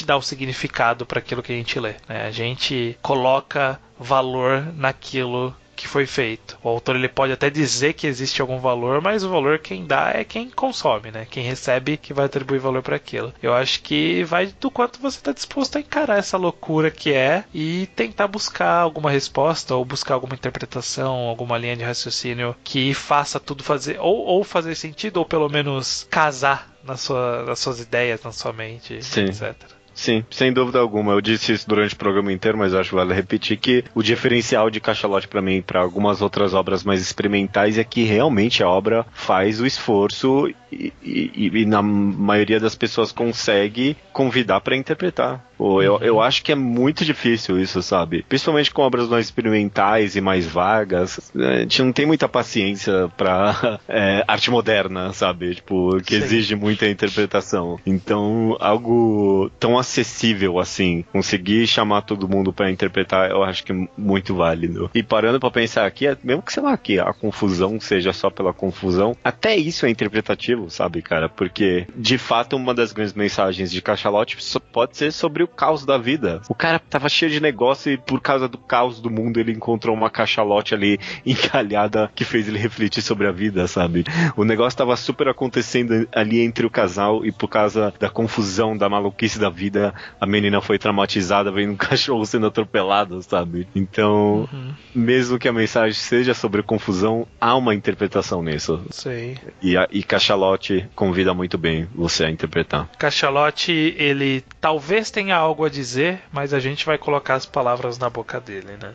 dá o significado para aquilo que a gente lê, né? A gente coloca valor naquilo que foi feito. O autor ele pode até dizer que existe algum valor, mas o valor quem dá é quem consome, né? Quem recebe que vai atribuir valor para aquilo. Eu acho que vai do quanto você está disposto a encarar essa loucura que é e tentar buscar alguma resposta ou buscar alguma interpretação, alguma linha de raciocínio que faça tudo fazer ou fazer sentido ou pelo menos casar nas suas ideias, na sua mente, sim, etc. Sim, sem dúvida alguma. Eu disse isso durante o programa inteiro, mas acho que vale repetir que o diferencial de Cachalote pra mim, pra algumas outras obras mais experimentais, é que realmente a obra faz o esforço e na maioria das pessoas consegue convidar pra interpretar. Eu acho que é muito difícil isso, sabe? Principalmente com obras mais experimentais e mais vagas. A gente não tem muita paciência pra arte moderna, sabe? Tipo, que exige muita interpretação. Então, algo tão acessível assim, conseguir chamar todo mundo pra interpretar, eu acho que é muito válido. E parando pra pensar aqui, mesmo que, sei lá, que a confusão seja só pela confusão, até isso é interpretativo, sabe, cara? Porque, de fato, uma das grandes mensagens de Cachalote pode ser sobre o caos da vida. O cara tava cheio de negócio e por causa do caos do mundo ele encontrou uma cachalote ali encalhada que fez ele refletir sobre a vida, sabe? O negócio tava super acontecendo ali entre o casal e por causa da confusão, da maluquice da vida, a menina foi traumatizada vendo um cachorro sendo atropelado, sabe? Então, mesmo que a mensagem seja sobre confusão, há uma interpretação nisso. Sei. E Cachalote convida muito bem você a interpretar. Cachalote, ele talvez tenha algo a dizer, mas a gente vai colocar as palavras na boca dele, né?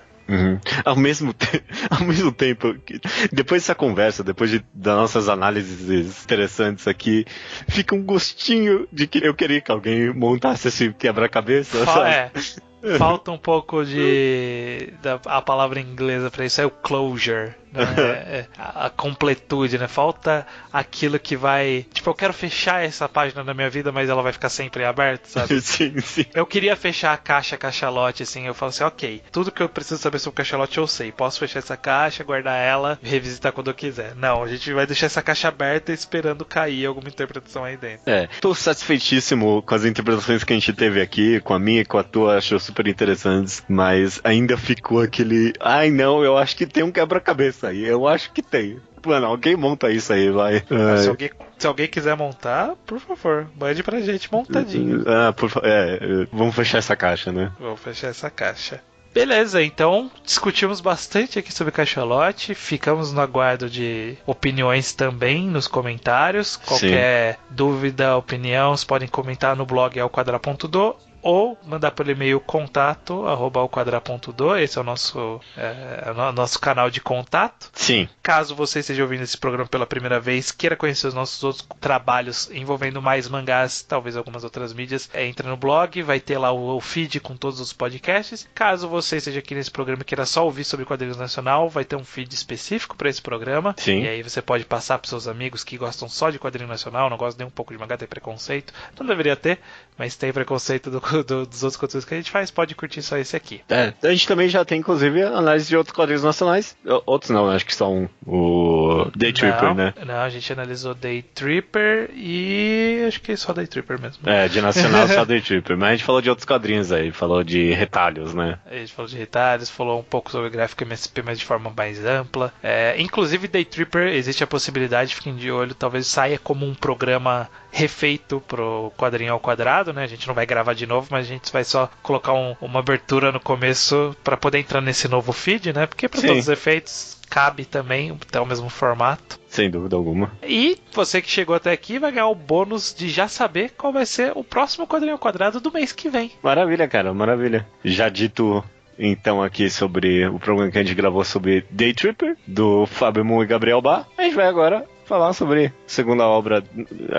Ao mesmo tempo, depois dessa conversa, depois das nossas análises interessantes aqui, fica um gostinho de que eu queria que alguém montasse esse quebra-cabeça, sabe? Falta um pouco a palavra inglesa pra isso, é o closure, né? A completude, né? Falta aquilo que vai... Tipo, eu quero fechar essa página da minha vida, mas ela vai ficar sempre aberta, sabe? Sim. Eu queria fechar a caixa Cachalote, assim, eu falo assim, ok, tudo que eu preciso saber sobre o Cachalote eu sei, posso fechar essa caixa, guardar ela, revisitar quando eu quiser. Não, a gente vai deixar essa caixa aberta esperando cair alguma interpretação aí dentro. Tô satisfeitíssimo com as interpretações que a gente teve aqui, com a minha e com a tua, acho super interessantes, mas ainda ficou aquele, não, eu acho que tem um quebra-cabeça aí, eu acho que tem. Mano, alguém monta isso aí, vai. Se alguém quiser montar, por favor, mande pra gente montadinho. Vamos fechar essa caixa, né? Vamos fechar essa caixa. Beleza, então discutimos bastante aqui sobre Cachalote, ficamos no aguardo de opiniões também nos comentários. Qualquer dúvida, opinião, vocês podem comentar no blog alquadra.do ou mandar pelo e-mail contato@alquadra.do. Esse é o nosso canal de contato. Sim. Caso você esteja ouvindo esse programa pela primeira vez, queira conhecer os nossos outros trabalhos envolvendo mais mangás, talvez algumas outras mídias, entra no blog, vai ter lá o feed com todos os podcasts. Caso você esteja aqui nesse programa e queira só ouvir sobre quadrinhos nacional, vai ter um feed específico para esse programa. Sim. E aí você pode passar para seus amigos que gostam só de quadrinho nacional, não gostam nem um pouco de mangá, tem preconceito. Não deveria ter, mas tem preconceito dos outros conteúdos que a gente faz, pode curtir só esse aqui. A gente também já tem, inclusive, análise de outros quadrinhos nacionais. Outros não, acho que são o Day Tripper, né? Não, a gente analisou Day Tripper e acho que é só Day Tripper mesmo. De nacional só Day Tripper, mas a gente falou de outros quadrinhos aí, falou de retalhos, né? A gente falou de retalhos, falou um pouco sobre gráfico MSP, mas de forma mais ampla. Inclusive Day Tripper, existe a possibilidade, fiquem de olho, talvez saia como um programa refeito pro quadrinho ao quadrado, né? A gente não vai gravar de novo, mas a gente vai só colocar uma abertura no começo para poder entrar nesse novo feed, né? Porque para todos os efeitos cabe também, até o mesmo formato. Sem dúvida alguma. E você que chegou até aqui vai ganhar o bônus de já saber qual vai ser o próximo quadrinho ao quadrado do mês que vem. Maravilha, cara, maravilha. Já dito então aqui sobre o programa que a gente gravou sobre Day Tripper, do Fábio Moon e Gabriel Bá, a gente vai agora falar sobre a segunda obra,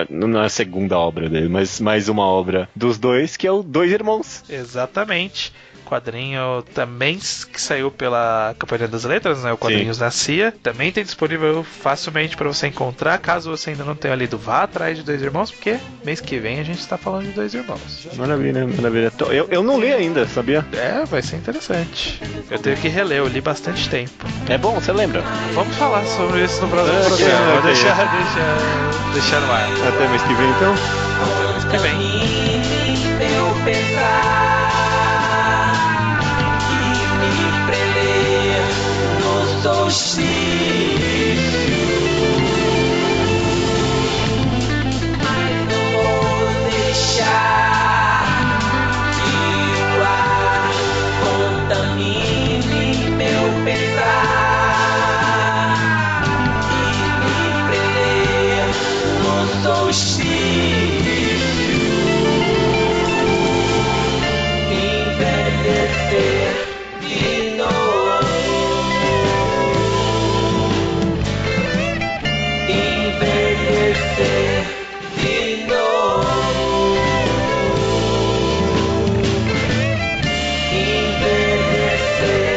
não é a segunda obra dele, mas mais uma obra dos dois, que é o Dois Irmãos. Exatamente. Quadrinho também que saiu pela Companhia das Letras, né? O Quadrinhos da CIA. Também tem disponível facilmente para você encontrar. Caso você ainda não tenha lido, vá atrás de Dois Irmãos, porque mês que vem a gente está falando de Dois Irmãos. Maravilha, maravilha. Eu não li ainda, sabia? É, vai ser interessante. Eu tenho que reler, eu li bastante tempo. É bom, você lembra? Vamos falar sobre isso no próximo programa. Vou deixar no ar. Até mês que vem, então? Até mês que vem. Solstício, mas não vou deixar que o ar contamine meu pesar e me prender no solstício, envelhecer de novo. Envelhecer de novo, envelhecer.